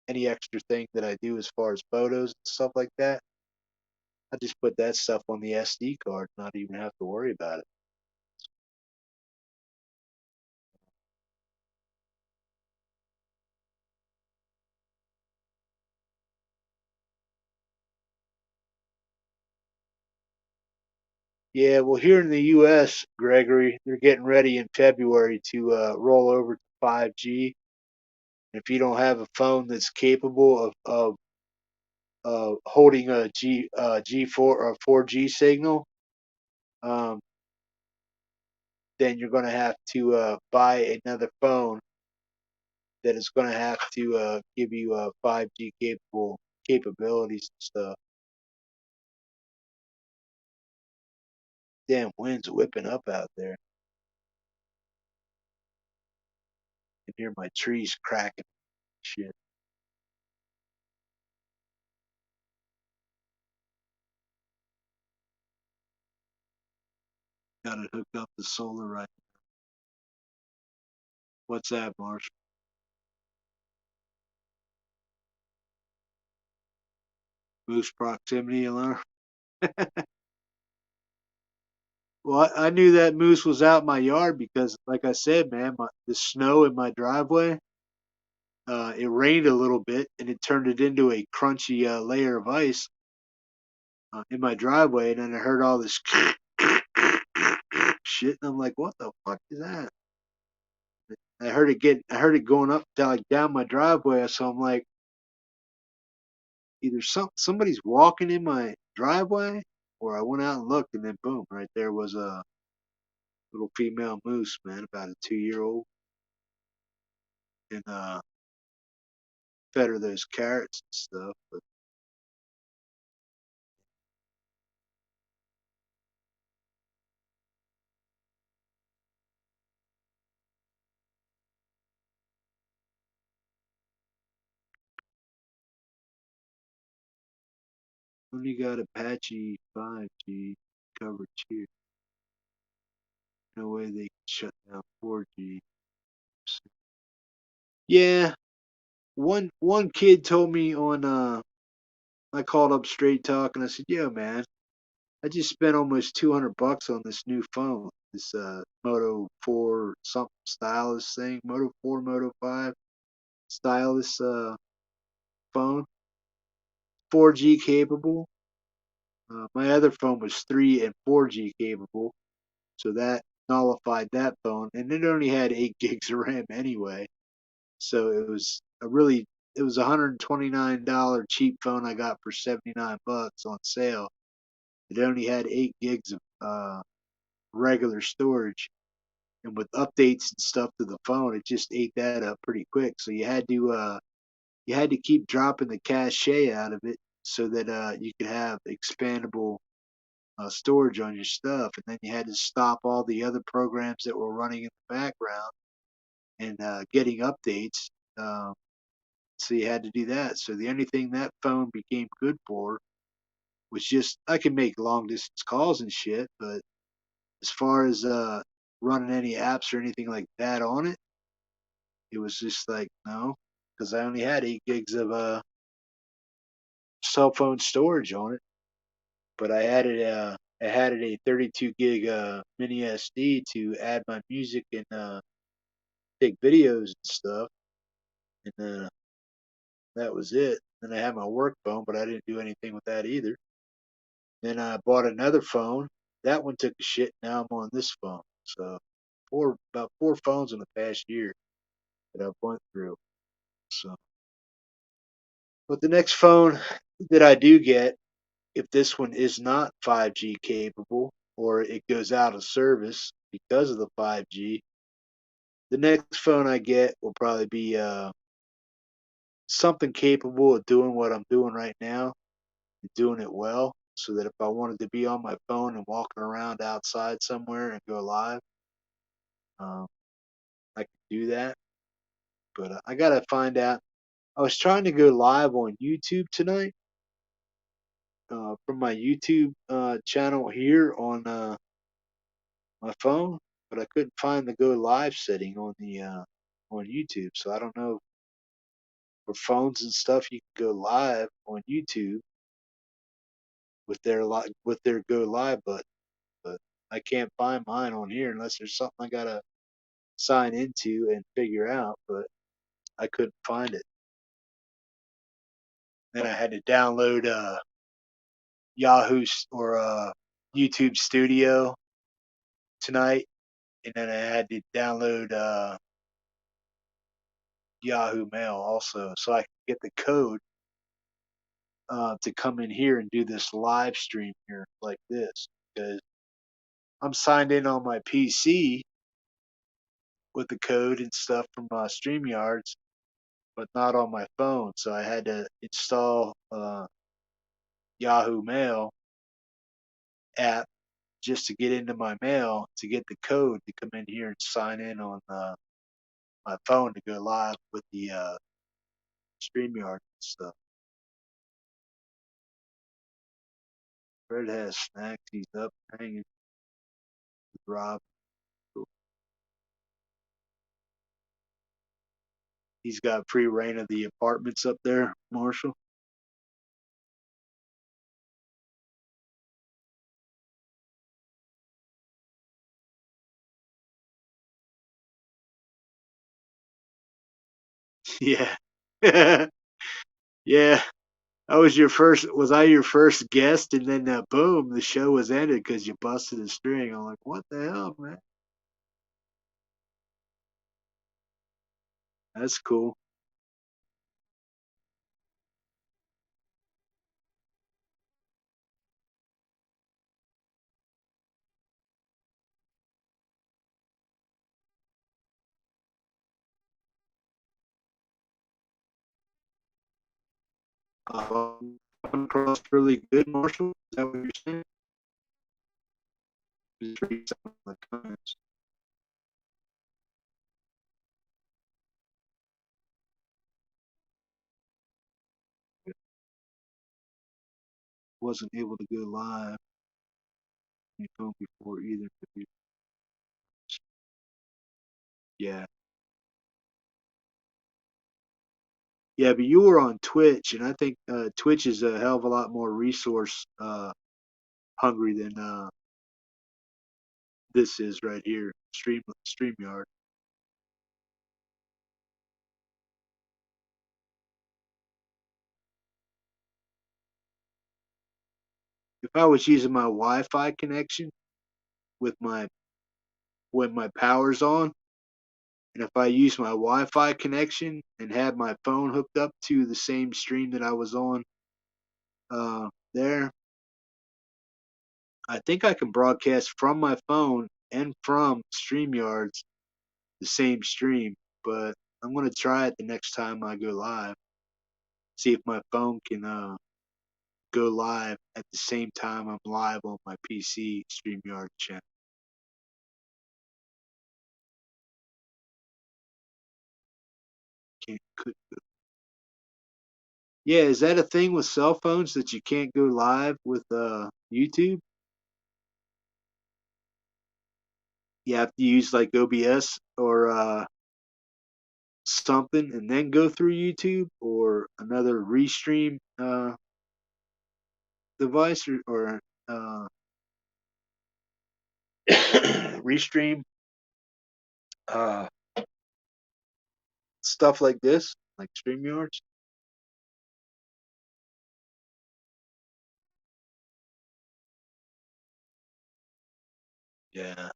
any extra thing that I do as far as photos and stuff like that, I just put that stuff on the SD card, not even have to worry about it. Yeah, well, here in the U.S., Gregory, they're getting ready in February to roll over to 5G. If you don't have a phone that's capable of holding a G4 or 4G signal, um, then you're going to have to buy another phone that is going to have to give you 5G capable capabilities and stuff. Damn, wind's whipping up out there. You can hear my trees cracking. Shit. Got it hooked up to solar right. What's that, Marsh? Moose proximity alarm. Well, I knew that moose was out in my yard because, like I said, man, the snow in my driveway, it rained a little bit and it turned it into a crunchy layer of ice in my driveway. And then I heard all this shit, and I'm like, "What the fuck is that?" I heard it going up like down my driveway. So I'm like, either somebody's walking in my driveway, or I went out and looked, and then boom, right there was a little female moose, man, about a 2 year old, and fed her those carrots and stuff. But only got Apache 5G coverage here. No way they can shut down 4G. Yeah, one kid told me on I called up Straight Talk and I said, "Yo, man, I just spent almost $200 on this new phone, this Moto 4 something stylus thing, Moto 4, Moto 5 stylus phone, 4G capable. My other phone was 3 and 4G capable, so that nullified that phone, and it only had 8 gigs of RAM anyway. So it was $129 cheap phone I got for $79 on sale. It only had 8 gigs of regular storage, and with updates and stuff to the phone, it just ate that up pretty quick. So you had to keep dropping the cache out of it so that you could have expandable storage on your stuff, and then you had to stop all the other programs that were running in the background and getting updates. Um, so you had to do that. So the only thing that phone became good for was just I could make long distance calls and shit, but as far as running any apps or anything like that on it, it was just like no, because I only had 8 gigs of cell phone storage on it. But I added a 32 gig mini SD to add my music and take videos and stuff, and that was it. Then I had my work phone, but I didn't do anything with that either. Then I bought another phone. That one took a shit. Now I'm on this phone. So about four phones in the past year that I've went through. So, but the next phone that I do get, if this one is not 5G capable or it goes out of service because of the 5G, the next phone I get will probably be something capable of doing what I'm doing right now and doing it well. So that if I wanted to be on my phone and walking around outside somewhere and go live, um, I can do that. But I gotta find out. I was trying to go live on YouTube tonight from my YouTube channel here on my phone, but I couldn't find the go live setting on YouTube. So I don't know if for phones and stuff you can go live on YouTube with with their go live button, but I can't find mine on here unless there's something I gotta sign into and figure out. But I couldn't find it. Then I had to download Yahoo or YouTube Studio tonight, and then I had to download Yahoo Mail also, so I could get the code to come in here and do this live stream here like this because I'm signed in on my PC with the code and stuff from StreamYards, but not on my phone. So I had to install Yahoo Mail app just to get into my mail to get the code to come in here and sign in on my phone to go live with the StreamYard and stuff. Fred has snacks. He's up hanging. Rob. He's got free reign of the apartments up there, Marshall. Yeah. Yeah. Was I your first guest? And then boom, the show was ended because you busted a string. I'm like, what the hell, man? That's cool. Coming across really good, Marshall. Is that what you're saying? Just read some of the comments. Wasn't able to go live on your phone before either. Yeah. Yeah, but you were on Twitch, and I think Twitch is a hell of a lot more resource hungry than this is right here. StreamYard. If I was using my Wi-Fi connection with my when my power's on, and if I use my Wi-Fi connection and had my phone hooked up to the same stream that I was on there, I think I can broadcast from my phone and from StreamYards the same stream. But I'm gonna try it the next time I go live. See if my phone can go live at the same time I'm live on my PC StreamYard channel. Could. Yeah, is that a thing with cell phones that you can't go live with YouTube? You have to use like OBS or something and then go through YouTube or another restream device or restream uh, stuff like this, like StreamYards. Yeah.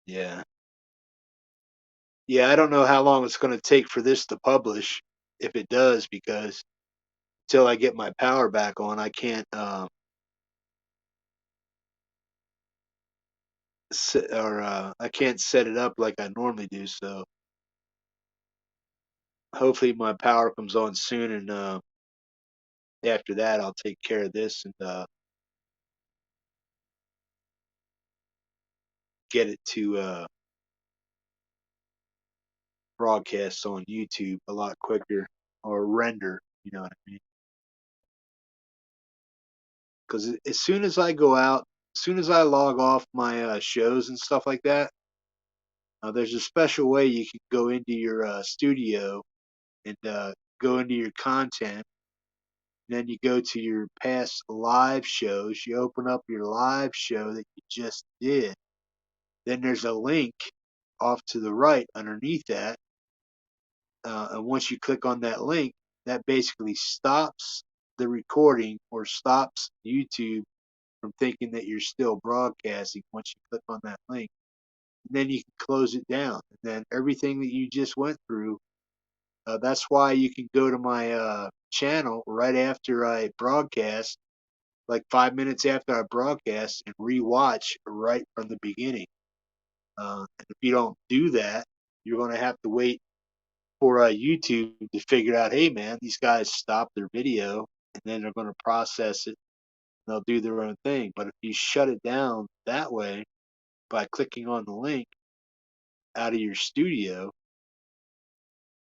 Yeah. Yeah, I don't know how long it's going to take for this to publish, if it does, because until I get my power back on, I can't I can't set it up like I normally do. So hopefully my power comes on soon, and after that I'll take care of this and get it to broadcast on YouTube a lot quicker or render. You know what I mean? Because as soon as I go out, as soon as I log off my shows and stuff like that, there's a special way you can go into your studio and go into your content. And then you go to your past live shows. You open up your live show that you just did. Then there's a link off to the right underneath that. And once you click on that link, that basically stops the recording or stops YouTube from thinking that you're still broadcasting once you click on that link. And then you can close it down. And then everything that you just went through, that's why you can go to my channel right after I broadcast, like 5 minutes after I broadcast, and rewatch right from the beginning. And if you don't do that, you're going to have to wait for YouTube to figure out, hey man, these guys stopped their video, and then they're going to process it. And they'll do their own thing. But if you shut it down that way, by clicking on the link out of your studio,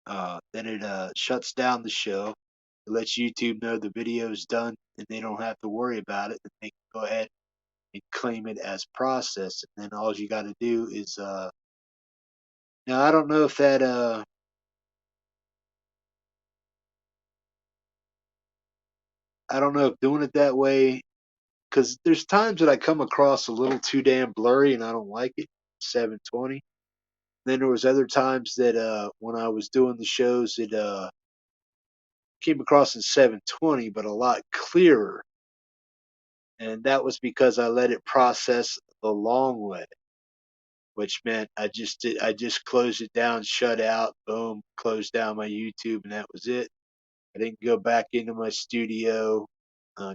then it shuts down the show. It lets YouTube know the video is done, and they don't have to worry about it. And they can go ahead and claim it as processed. And then all you got to do is now I don't know if that I don't know if doing it that way, because there's times that I come across a little too damn blurry and I don't like it. 720. Then there was other times that when I was doing the shows, it came across in 720, but a lot clearer. And that was because I let it process the long way, which meant I just closed it down, shut out, boom, closed down my YouTube, and that was it. I didn't go back into my studio,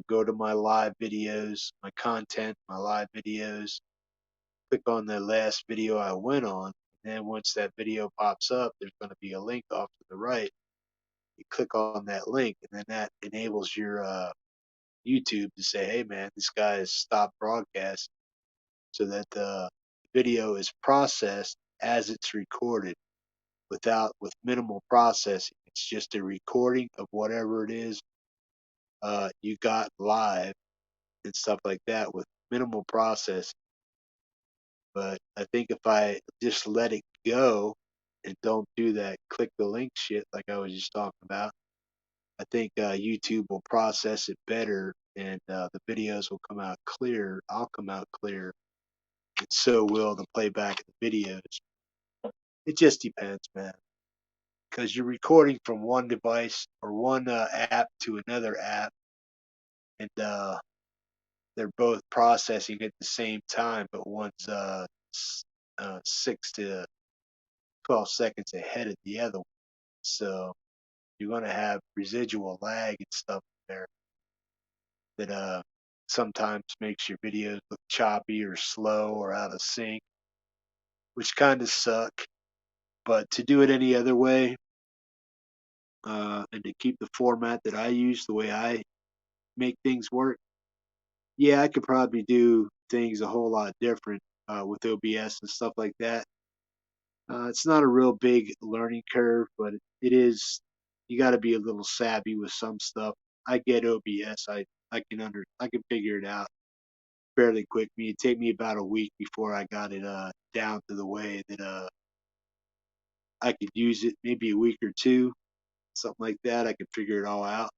go to my live videos, my content, my live videos, click on the last video I went on. And then once that video pops up, there's going to be a link off to the right. You click on that link, and then that enables your YouTube to say, "Hey, man, this guy has stopped broadcast," so that the video is processed as it's recorded, with minimal processing. It's just a recording of whatever it is you got live and stuff like that with minimal processing. But I think if I just let it go and don't do that click the link shit like I was just talking about, I think YouTube will process it better, and the videos will come out clear. I'll come out clear, and so will the playback of the videos. It just depends, man, because you're recording from one device or one app to another app, and they're both processing at the same time, but one's 6 to 12 seconds ahead of the other one. So you're going to have residual lag and stuff there that sometimes makes your videos look choppy or slow or out of sync, which kind of suck. But to do it any other way, and to keep the format that I use, the way I make things work, yeah, I could probably do things a whole lot different with OBS and stuff like that. It's not a real big learning curve, but it is. You got to be a little savvy with some stuff. I get OBS. I can figure it out fairly quick. It'd take me about a week before I got it down to the way that I could use it. Maybe a week or two, something like that. I could figure it all out,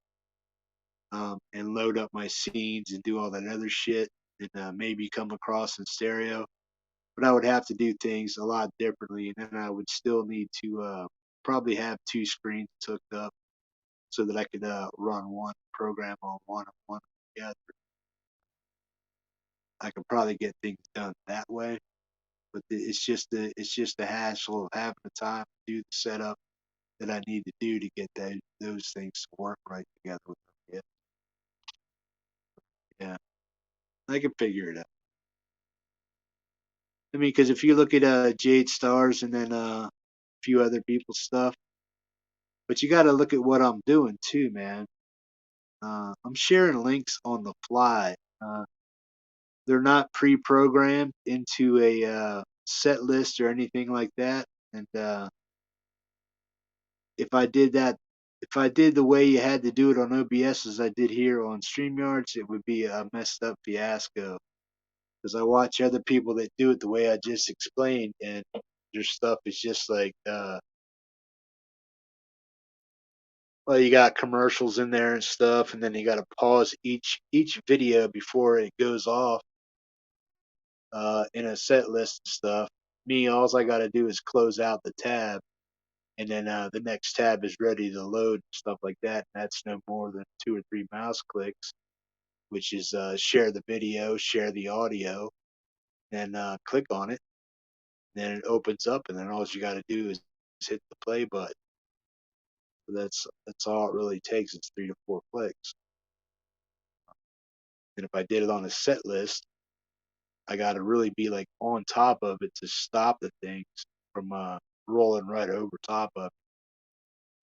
and load up my scenes and do all that other shit, and maybe come across in stereo. But I would have to do things a lot differently, and then I would still need to probably have two screens hooked up so that I could run one program on one and one on the other. I could probably get things done that way, but it's just the hassle of having the time to do the setup that I need to do to get those things to work right together with them. Yeah, yeah, I can figure it out. I mean, because if you look at Jade Stars and then a few other people's stuff, but you got to look at what I'm doing too, man. I'm sharing links on the fly. They're not pre-programmed into a set list or anything like that. And if I did that, if I did the way you had to do it on OBS as I did here on StreamYards, it would be a messed up fiasco. Because I watch other people that do it the way I just explained, and their stuff is just like, well, you got commercials in there and stuff, and then you got to pause each video before it goes off in a set list and stuff. Me, all I got to do is close out the tab, and then the next tab is ready to load and stuff like that. And that's no more than 2 or 3 mouse clicks, which is share the video, share the audio, and click on it. Then it opens up, and then all you got to do is hit the play button. So that's all it really takes is 3 to 4 clicks. And if I did it on a set list, I got to really be like on top of it to stop the things from rolling right over top of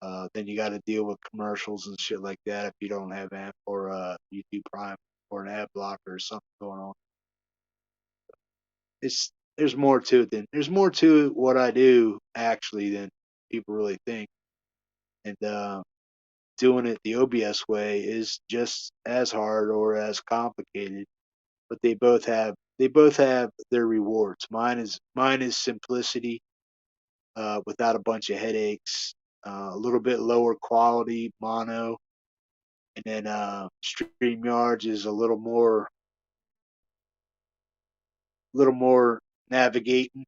it. Then you got to deal with commercials and shit like that if you don't have amp or YouTube Prime or an ad blocker or something going on. there's more to it than there's more to what I do actually than people really think. And doing it the OBS way is just as hard or as complicated, but they both have their rewards. Mine is simplicity without a bunch of headaches, a little bit lower quality mono, and then StreamYards is a little more navigating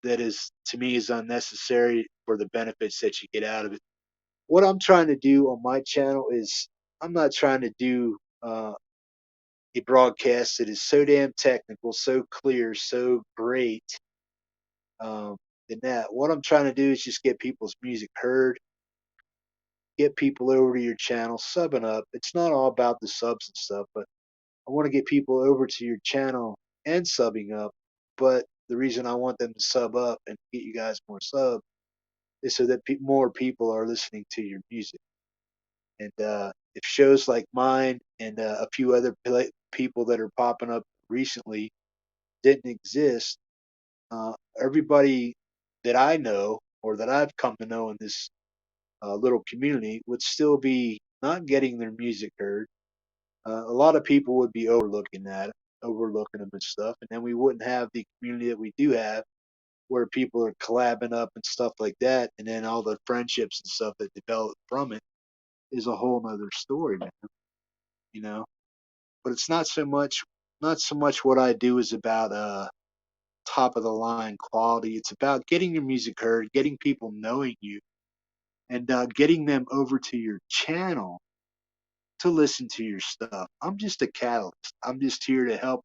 that is to me is unnecessary for the benefits that you get out of it. What I'm trying to do on my channel is I'm not trying to do a broadcast that is so damn technical, so clear, so great. Um, than that, what I'm trying to do is just get people's music heard, get people over to your channel, subbing up. It's not all about the subs and stuff, but I want to get people over to your channel and subbing up. But the reason I want them to sub up and get you guys more subs is so that more people are listening to your music. And if shows like mine and a few other people that are popping up recently didn't exist, everybody that I know or that I've come to know in this little community would still be not getting their music heard. A lot of people would be overlooking them and stuff, and then we wouldn't have the community that we do have, where people are collabing up and stuff like that, and then all the friendships and stuff that develop from it is a whole nother story, man. You know, but it's not so much what I do is about top of the line quality. It's about getting your music heard, getting people knowing you, and getting them over to your channel to listen to your stuff. I'm just a catalyst. I'm just here to help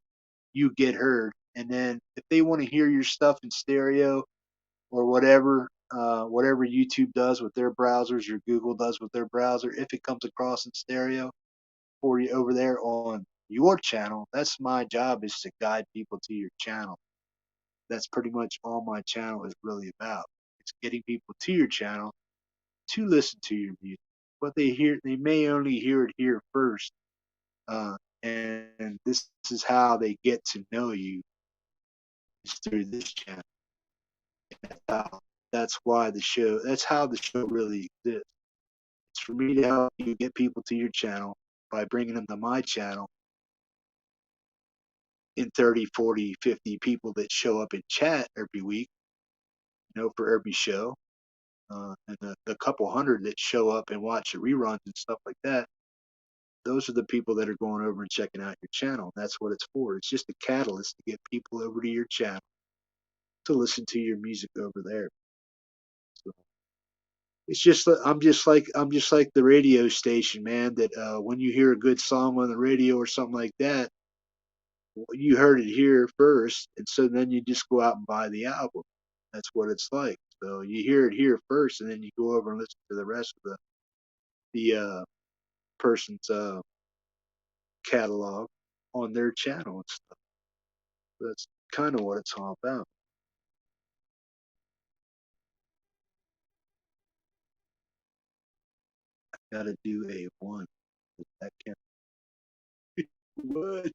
you get heard. And then if they want to hear your stuff in stereo or whatever YouTube does with their browsers or Google does with their browser, if it comes across in stereo for you over there on your channel, that's my job is to guide people to your channel. That's pretty much all my channel is really about. It's getting people to your channel to listen to your music. But they may only hear it here first. And this is how they get to know you is through this channel. That's how that's how the show really exists. It's for me to help you get people to your channel by bringing them to my channel in 30, 40, 50 people that show up in chat every week, for every show. And the couple hundred that show up and watch the reruns and stuff like that, those are the people that are going over and checking out your channel. That's what it's for. It's just a catalyst to get people over to your channel to listen to your music over there. So it's just I'm just like the radio station, man. That when you hear a good song on the radio or something like that, you heard it here first, and so then you just go out and buy the album. That's what it's like. So you hear it here first, and then you go over and listen to the rest of the person's catalog on their channel and stuff. That's kind of what it's all about. Got to do a one. That can what?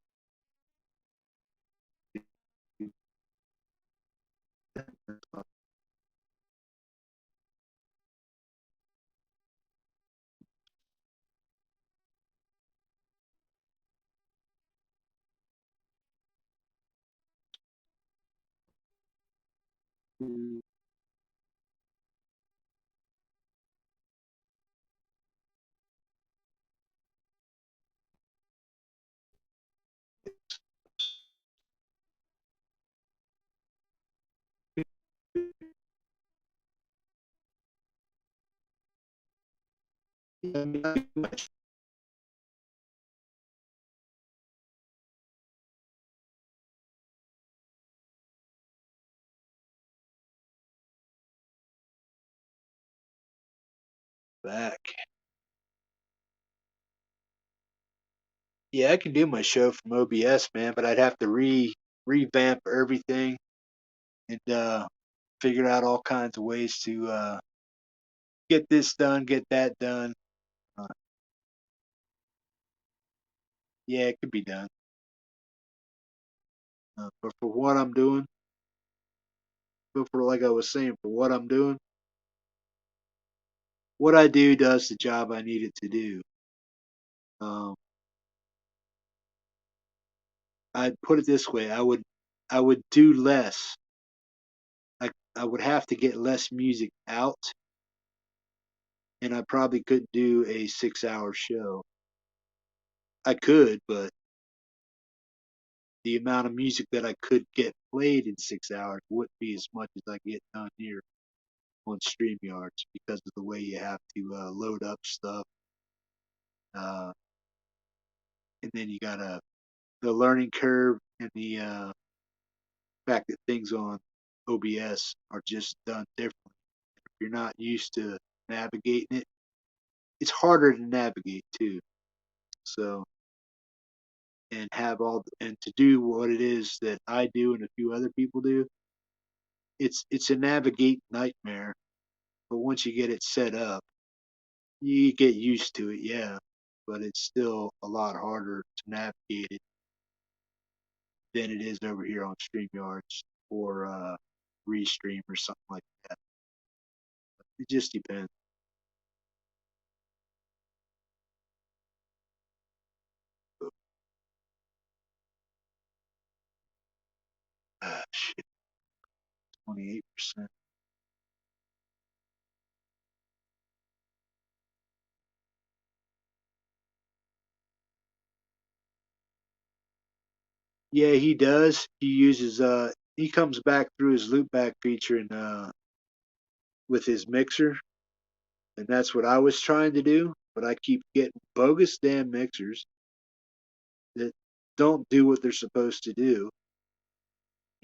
Back. Yeah, I can do my show from OBS, man, but I'd have to revamp everything and figure out all kinds of ways to get this done, get that done. Uh, yeah, it could be done. But for what I'm doing, But for like I was saying, for what I'm doing, what I do does the job I need it to do. Um, I'd put it this way: I would do less. I would have to get less music out, and I probably couldn't do a 6 hour show. I could, but the amount of music that I could get played in 6 hours wouldn't be as much as I get done here on StreamYards because of the way you have to load up stuff, uh, and then you gotta the learning curve and the fact that things on OBS are just done differently. If you're not used to navigating it, it's harder to navigate too. So and to do what it is that I do and a few other people do, it's a navigate nightmare. But once you get it set up, you get used to it, yeah. But it's still a lot harder to navigate it than it is over here on StreamYards or Restream or something like that. It just depends. Shit, 28%. Yeah, he does. He comes back through his loopback feature and with his mixer, and that's what I was trying to do, but I keep getting bogus damn mixers that don't do what they're supposed to do.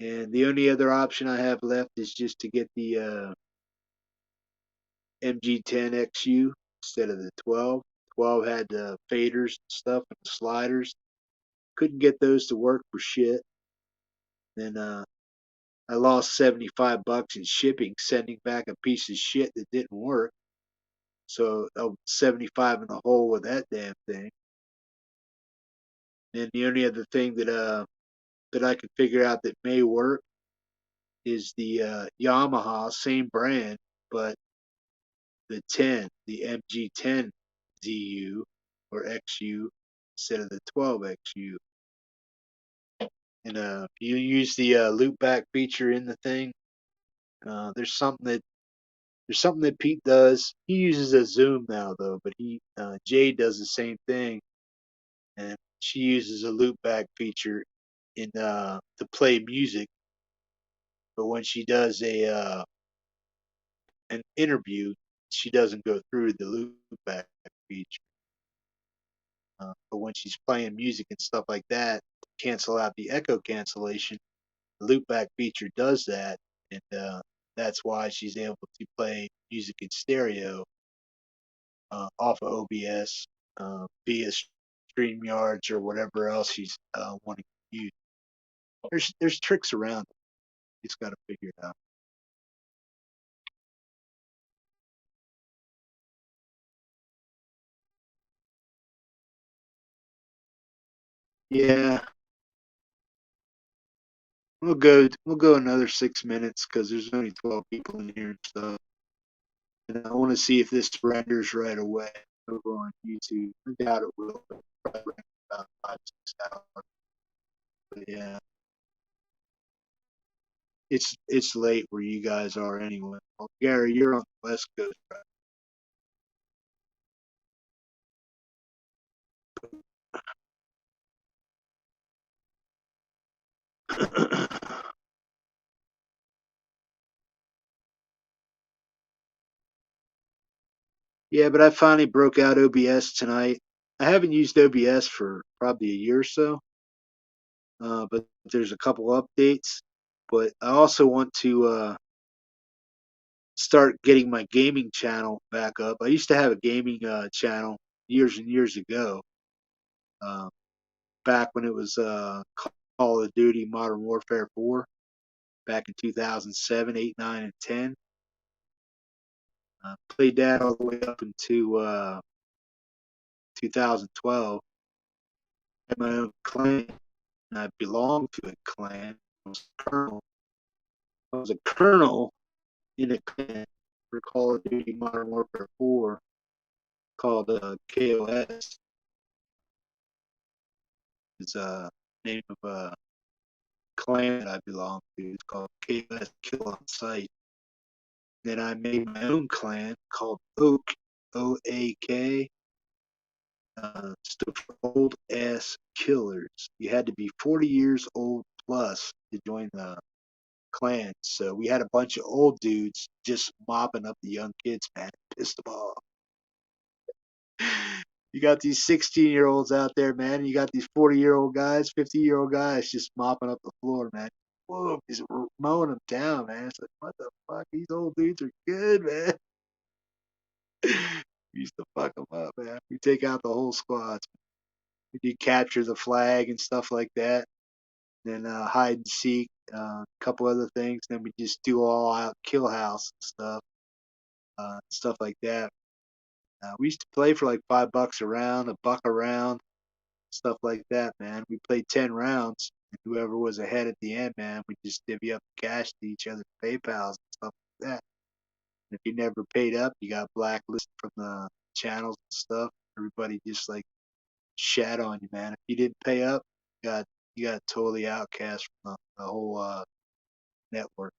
And the only other option I have left is just to get the MG10XU instead of the 12. 12 had the faders and stuff and the sliders. Couldn't get those to work for shit. Then I lost $75 in shipping, sending back a piece of shit that didn't work. So I was 75 in the hole with that damn thing. And the only other thing that I could figure out that may work is the Yamaha, same brand, but the MG10 ZU or XU instead of the 12XU. And you use the loopback feature in the thing. Uh, there's something that there's something that Pete does. He uses a zoom now though, but he Jade does the same thing, and she uses a loopback feature in to play music. But when she does a an interview, she doesn't go through the loopback feature. But when she's playing music and stuff like that, to cancel out the echo cancellation, the loopback feature does that, and that's why she's able to play music in stereo off of OBS via StreamYards or whatever else she's wanting to use. There's tricks around it. You just got to figure it out. Yeah, we'll go another 6 minutes because there's only 12 people in here and stuff. And I want to see if this renders right away over on YouTube. I doubt it will, but probably render about 5 6 hours. But yeah, it's late where you guys are anyway. Well, Gary, you're on the West Coast, right? Yeah, but I finally broke out OBS tonight. I haven't used OBS for probably a year or so, but there's a couple updates. But I also want to start getting my gaming channel back up. I used to have a gaming channel years and years ago, uh, back when it was Call of Duty Modern Warfare 4, back in 2007, 8, 9, and 10. Played that all the way up into 2012. Had my own clan, and I belonged to a clan. I was a colonel, I was a colonel in a clan for Call of Duty Modern Warfare 4 called KOS. It's a name of a clan that I belong to. It's called KOS Kill on Sight. Then I made my own clan called Oak, OAK. Stood for Old Ass Killers. You had to be 40 years old plus to join the clan. So we had a bunch of old dudes just mopping up the young kids, man. Pissed them off. You got these 16-year-olds out there, man. And you got these 40-year-old guys, 50-year-old guys just mopping up the floor, man. Whoa, just mowing them down, man. It's like, what the fuck? These old dudes are good, man. We used to fuck them up, man. We take out the whole squads. We did capture the flag and stuff like that. Then hide and seek, a couple other things. Then we just do all out kill house and stuff like that. We used to play for like $5 a round, $1 a round, stuff like that, man. We played 10 rounds, and whoever was ahead at the end, man, we just divvy up the cash to each other's PayPals and stuff like that. And if you never paid up, you got blacklisted from the channels and stuff. Everybody just like shat on you, man. If you didn't pay up, you got totally outcast from the whole network.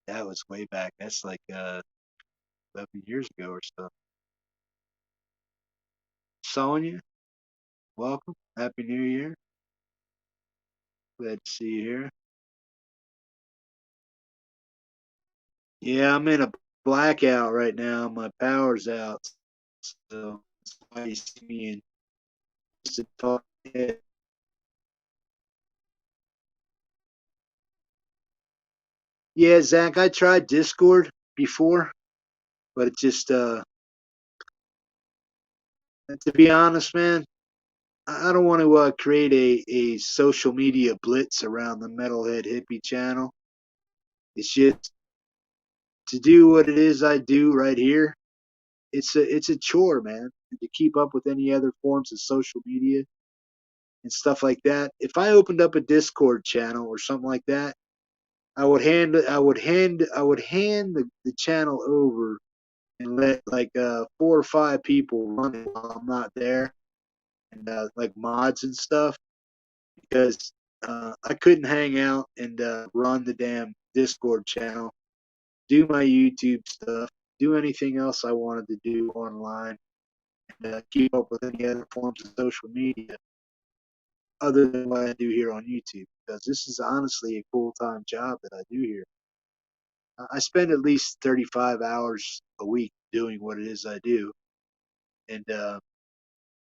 That was way back. That's like 11 years ago or so. Sonya, welcome. Happy New Year. Glad to see you here. Yeah, I'm in a blackout right now. My power's out. So that's why you see me in just to talk. Yeah, Zach, I tried Discord before, but it just to be honest, man, I don't want to create a social media blitz around the Metalhead Hippie channel. It's just to do what it is I do right here. It's a chore, man, to keep up with any other forms of social media and stuff like that. If I opened up a Discord channel or something like that, I would hand the channel over and let like 4 or 5 people run it while I'm not there, and like mods and stuff, because I couldn't hang out and run the damn Discord channel, do my YouTube stuff, do anything else I wanted to do online, and keep up with any other forms of social media other than what I do here on YouTube. Because this is honestly a full-time job that I do here. I spend at least 35 hours a week doing what it is I do, and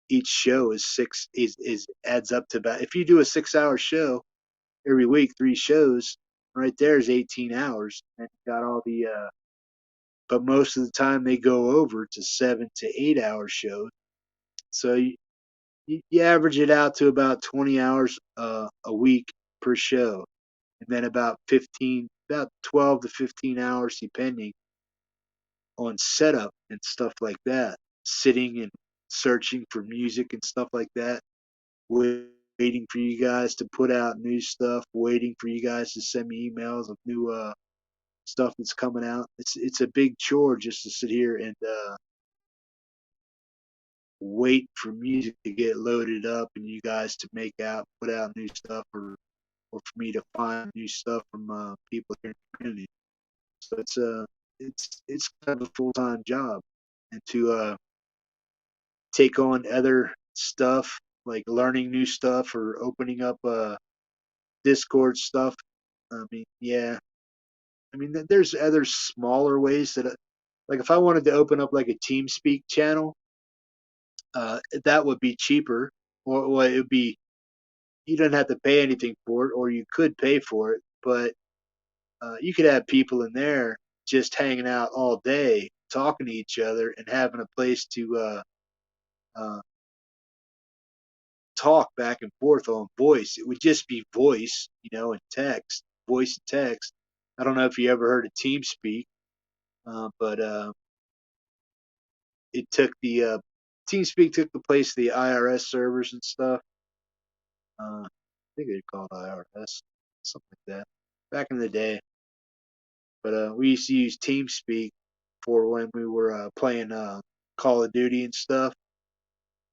each show is adds up to about, if you do a 6-hour show every week, 3 shows, right there is 18 hours, and you got all the but most of the time they go over to 7 to 8 hour shows. So you average it out to about 20 hours a week per show, and then about 12 to 15 hours depending on setup and stuff like that, sitting and searching for music and stuff like that, waiting for you guys to put out new stuff, waiting for you guys to send me emails of new stuff that's coming out. It's a big chore just to sit here and wait for music to get loaded up and you guys to put out new stuff, or for me to find new stuff from people here in the community. So it's kind of a full time job, and to take on other stuff like learning new stuff or opening up Discord stuff. I mean, yeah. I mean, there's other smaller ways that, like, if I wanted to open up like a TeamSpeak channel, that would be cheaper, or it would be, you don't have to pay anything for it, or you could pay for it, but you could have people in there just hanging out all day, talking to each other, and having a place to uh, talk back and forth on voice. It would just be voice, and text, voice and text. I don't know if you ever heard of TeamSpeak, but it took the TeamSpeak took the place of the IRS servers and stuff. think they're called IRS, something like that. Back in the day. But we used to use TeamSpeak for when we were playing Call of Duty and stuff.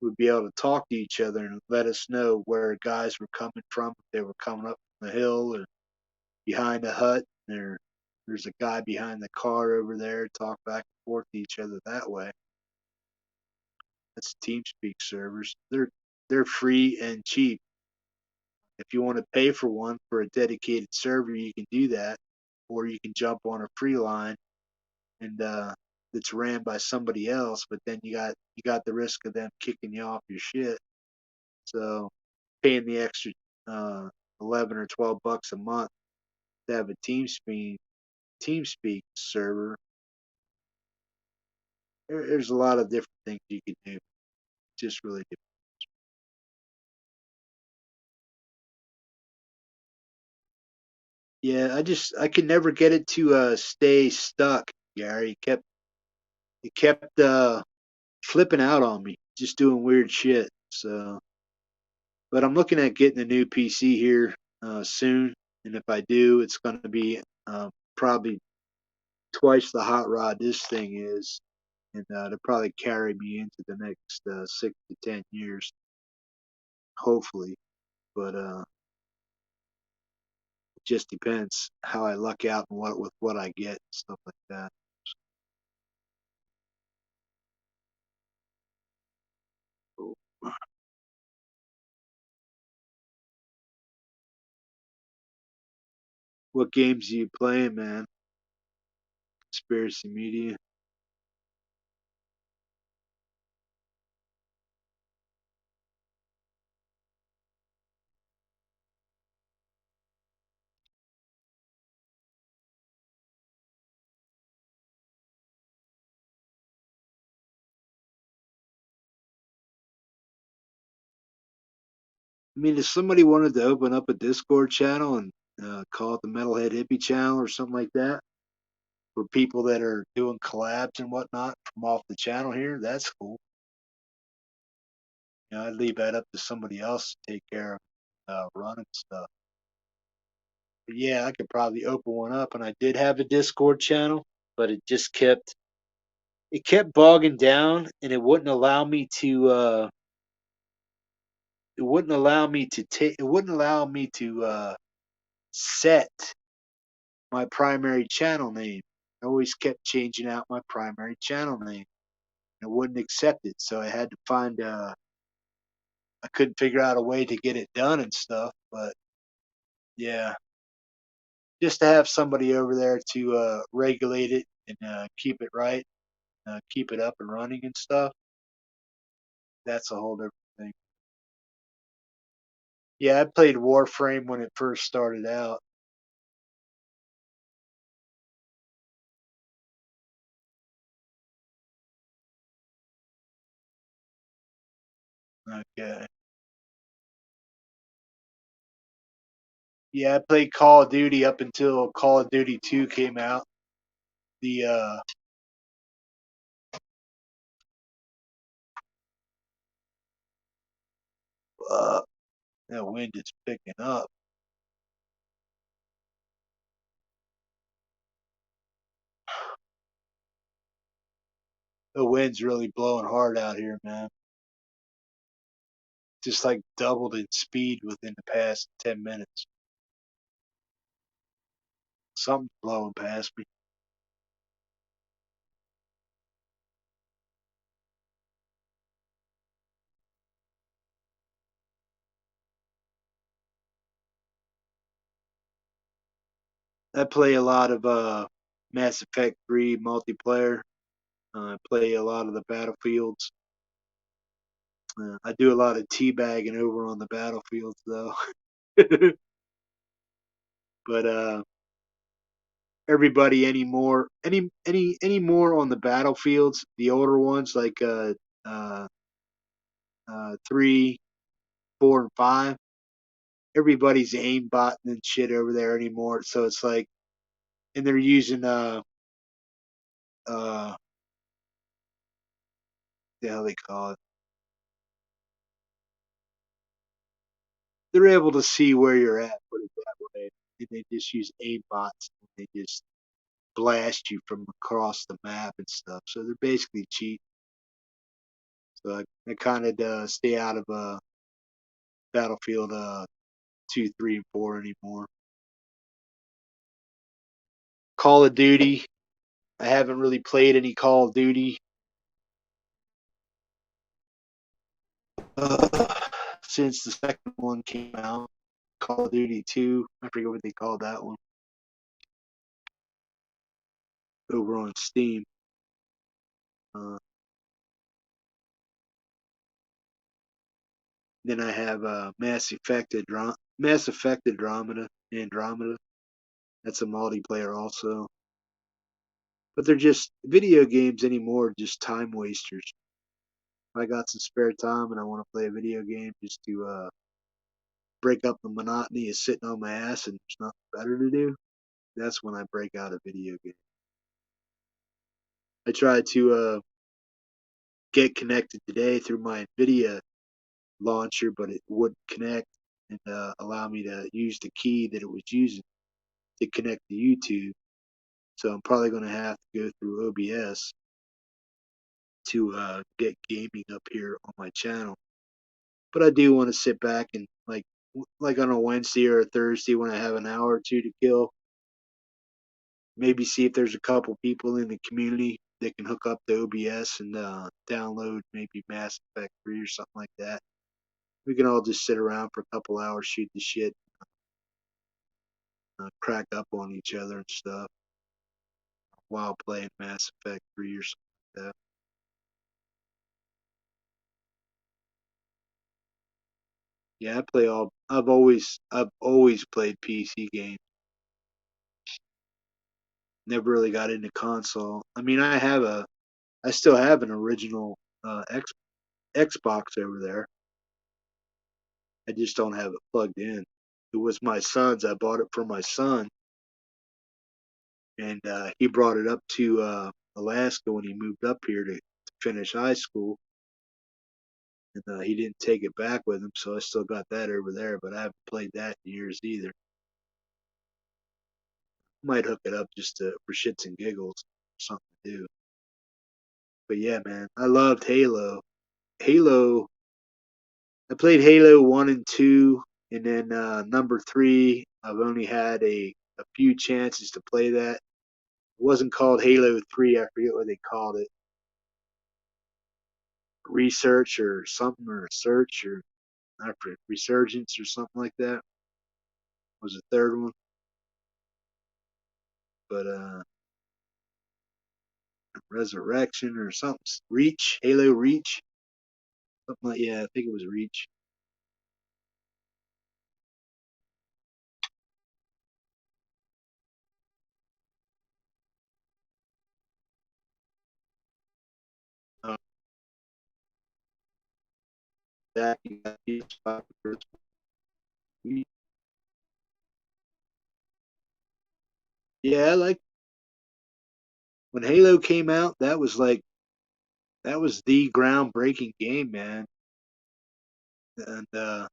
We'd be able to talk to each other and let us know where guys were coming from. If they were coming up from the hill or behind the hut. There's a guy behind the car over there. Talk back and forth to each other that way. That's TeamSpeak servers. They're free and cheap. If you want to pay for one for a dedicated server, you can do that, or you can jump on a free line and it's ran by somebody else. But then you got the risk of them kicking you off your shit. So paying the extra 11 or $12 a month to have a TeamSpeak server. There's a lot of different things you can do. Just really do. Yeah, I could never get it to stay stuck, Gary. It kept flipping out on me, just doing weird shit. So, but I'm looking at getting a new PC here soon, and if I do, it's going to be probably twice the hot rod this thing is, and to probably carry me into the next 6 to 10 years, hopefully. But it just depends how I luck out and what I get and stuff like that. So, what games are you playing, man? Conspiracy Media. I mean, if somebody wanted to open up a Discord channel and call it the Metalhead Hippie Channel or something like that, for people that are doing collabs and whatnot from off the channel here, that's cool. I'd leave that up to somebody else to take care of running stuff. But yeah, I could probably open one up, and I did have a Discord channel, but it kept bogging down, and it wouldn't allow me to set my primary channel name. I always kept changing out my primary channel name. It wouldn't accept it, so I had to find. I couldn't figure out a way to get it done and stuff, but yeah, just to have somebody over there to regulate it and keep it right, keep it up and running and stuff. That's a whole different thing. Yeah, I played Warframe when it first started out. Okay. Yeah, I played Call of Duty up until Call of Duty 2 came out. The uh that wind is picking up. The wind's really blowing hard out here, man. Just like doubled in speed within the past 10 minutes. Something's blowing past me. I play a lot of Mass Effect 3 multiplayer. I play a lot of the battlefields. I do a lot of teabagging over on the battlefields, though. But everybody anymore, any more on the battlefields, the older ones like uh, 3, 4, and 5. Everybody's aimbotting and shit over there anymore. So it's like, and they're using uh, the hell they call it, they're able to see where you're at, put it that way. And they just use aimbots. They just blast you from across the map and stuff. So they're basically cheat. So I kind of stay out of Battlefield 2, 3, and 4 anymore. Call of Duty. I haven't really played any Call of Duty uh, since the second one came out. Call of Duty 2. I forget what they called that one. Over on Steam. Uh, then I have Mass Effect Andromeda. That's a multiplayer also. But they're just video games anymore, just time wasters. If I got some spare time and I want to play a video game just to break up the monotony of sitting on my ass and there's nothing better to do, that's when I break out a video game. I tried to get connected today through my NVIDIA launcher, but it wouldn't connect and allow me to use the key that it was using to connect to YouTube. So I'm probably going to have to go through OBS to get gaming up here on my channel. But I do want to sit back and like on a Wednesday or a Thursday when I have an hour or two to kill, maybe see if there's a couple people in the community that can hook up to OBS and download maybe Mass Effect 3 or something like that. We can all just sit around for a couple hours, shoot the shit, crack up on each other and stuff while playing Mass Effect 3 or something like that. Yeah, I play all. I've always played PC games. Never really got into console. I mean, I still have an original Xbox over there. I just don't have it plugged in. It was my son's. I bought it for my son, and he brought it up to Alaska when he moved up here to finish high school, and he didn't take it back with him, so I still got that over there. But I haven't played that in years either. Might hook it up just for shits and giggles, something to do. But yeah, man, I loved Halo. Halo. I played Halo 1 and 2, and then number 3. I've only had a few chances to play that. It wasn't called Halo 3. I forget what they called it. Research or something, or Search, or after Resurgence or something like that was the third one. But Resurrection or something. Reach. Halo Reach. Something like, yeah, I think it was Reach. Uh, that yeah, I like when Halo came out. That was the groundbreaking game, man. And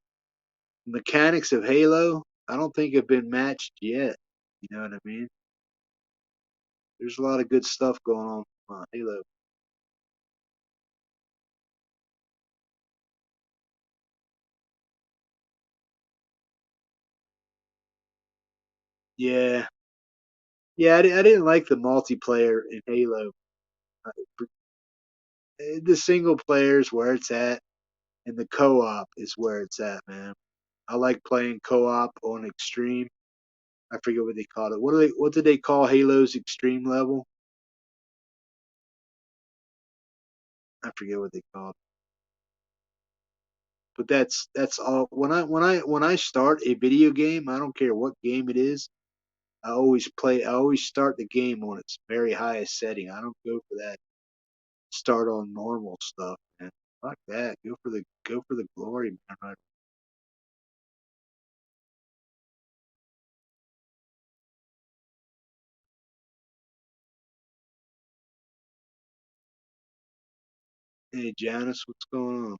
mechanics of Halo, I don't think have been matched yet. You know what I mean? There's a lot of good stuff going on from Halo. Yeah, yeah. I didn't like the multiplayer in Halo. Uh, The single player is where it's at, and the co-op is where it's at, man. I like playing co-op on extreme. I forget what they called it. What did they call Halo's extreme level? I forget what they called it. But that's all. When I start a video game, I don't care what game it is. I always start the game on its very highest setting. I don't go for that start on normal stuff, man. Fuck that. Go for the glory, man. Hey Janice, what's going on?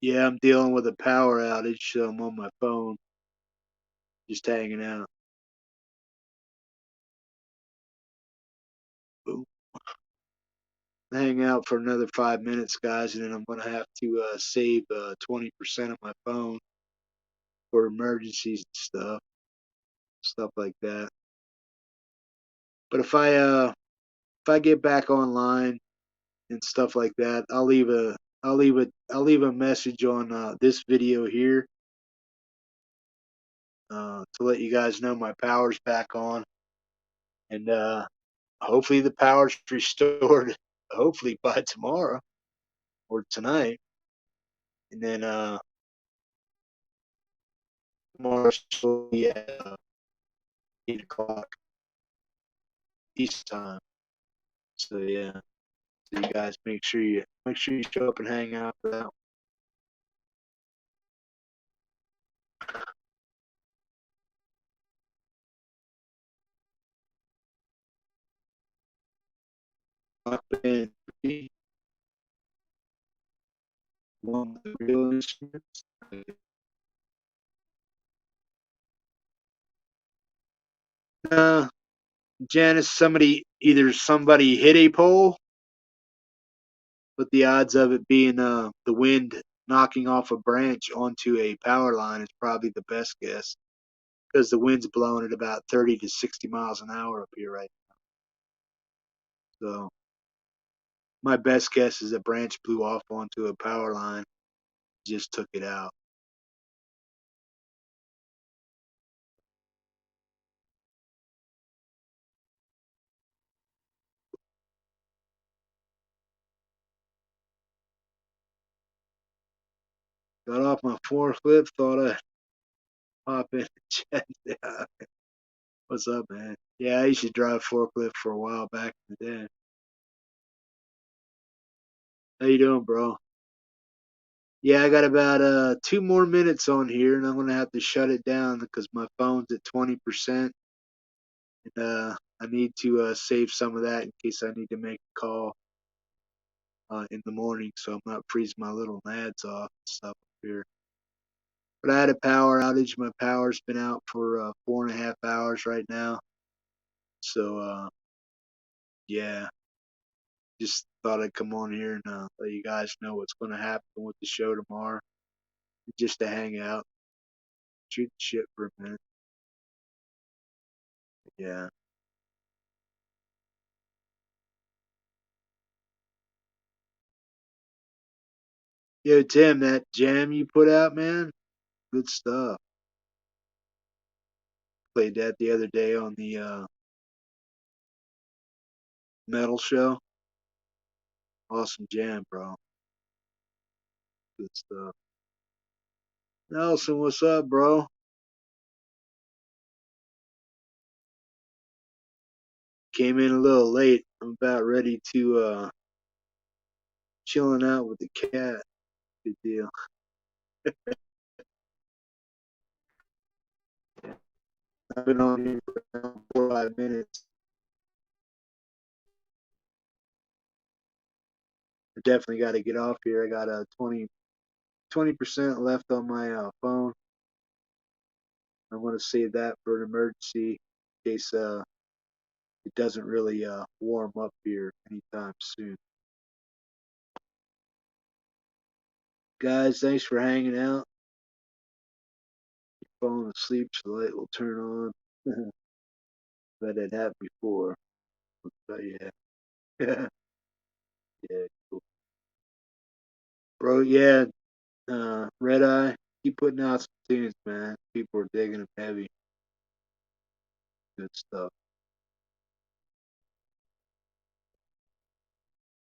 Yeah, I'm dealing with a power outage, so I'm on my phone, just hanging out. Boom. Hang out for another 5 minutes, guys, and then I'm gonna have to save 20% of my phone for emergencies and stuff like that. But if I get back online and stuff like that, I'll leave a message on this video here to let you guys know my power's back on, and hopefully the power's restored. Hopefully by tomorrow or tonight, and then tomorrow will be at 8 o'clock East time. So yeah, so you guys make sure you show up and hang out for that. I've been one of the real instruments. Uh, Janice, somebody hit a pole, but the odds of it being the wind knocking off a branch onto a power line is probably the best guess because the wind's blowing at about 30 to 60 miles an hour up here right now. So my best guess is a branch blew off onto a power line, just took it out. Got off my forklift, thought I'd pop in and check it out. What's up, man? Yeah, I used to drive forklift for a while back in the day. How you doing, bro? Yeah, I got about 2 more minutes on here, and I'm gonna have to shut it down because my phone's at 20%, and I need to save some of that in case I need to make a call in the morning, so I'm not freezing my little nads off and stuff here. But I had a power outage. My power's been out for 4.5 hours right now, so yeah, just thought I'd come on here and let you guys know what's gonna happen with the show tomorrow, just to hang out, shoot the shit for a minute. Yeah. Yo, Tim, that jam you put out, man, good stuff. Played that the other day on the metal show. Awesome jam, bro. Good stuff. Nelson, what's up, bro? Came in a little late. I'm about ready to chilling out with the cat. Good deal. I've been on here for around 4 or 5 minutes. I definitely got to get off here. I got a 20% left on my phone. I want to save that for an emergency in case it doesn't really warm up here anytime soon. Guys, thanks for hanging out. Falling asleep, so the light will turn on. That had happened before. But yeah. Yeah, cool. Bro, yeah, Red Eye, keep putting out some tunes, man. People are digging them heavy. Good stuff.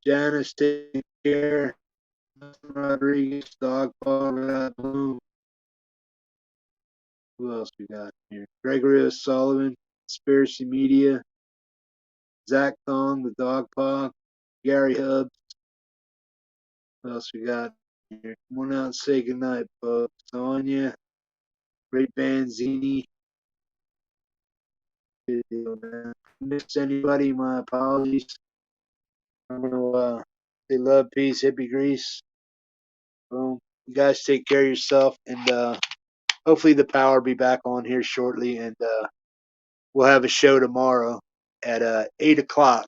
Janice, take care. Rodriguez, Dog Paw, Red Eye Bloom. Who else we got here? Gregory O'Sullivan, Conspiracy Media, Zach Thong, the Dog Paw, Gary Hubbs. What else we got here? Come on out and say goodnight, folks. Sonya, Great Banzini. Good deal, man. Missed anybody? My apologies. I'm gonna say love, peace, hippie grease. Boom. You guys take care of yourself, and hopefully the power will be back on here shortly, and we'll have a show tomorrow at 8 o'clock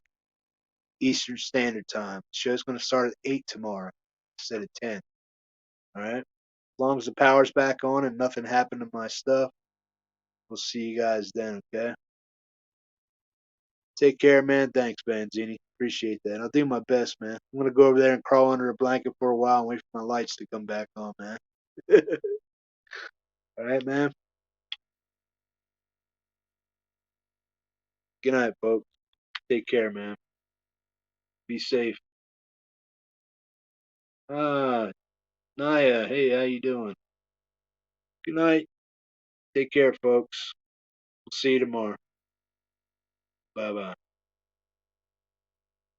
Eastern Standard Time. The show's going to start at 8 tomorrow instead of 10. All right. As long as the power's back on and nothing happened to my stuff, we'll see you guys then. Okay. Take care, man. Thanks, Banzini. Appreciate that. I'll do my best, man. I'm gonna go over there and crawl under a blanket for a while and wait for my lights to come back on, man. All right, man. Good night, folks. Take care, man. Be safe. Ah, Naya. Hey, how you doing? Good night. Take care, folks. We'll see you tomorrow. Bye bye.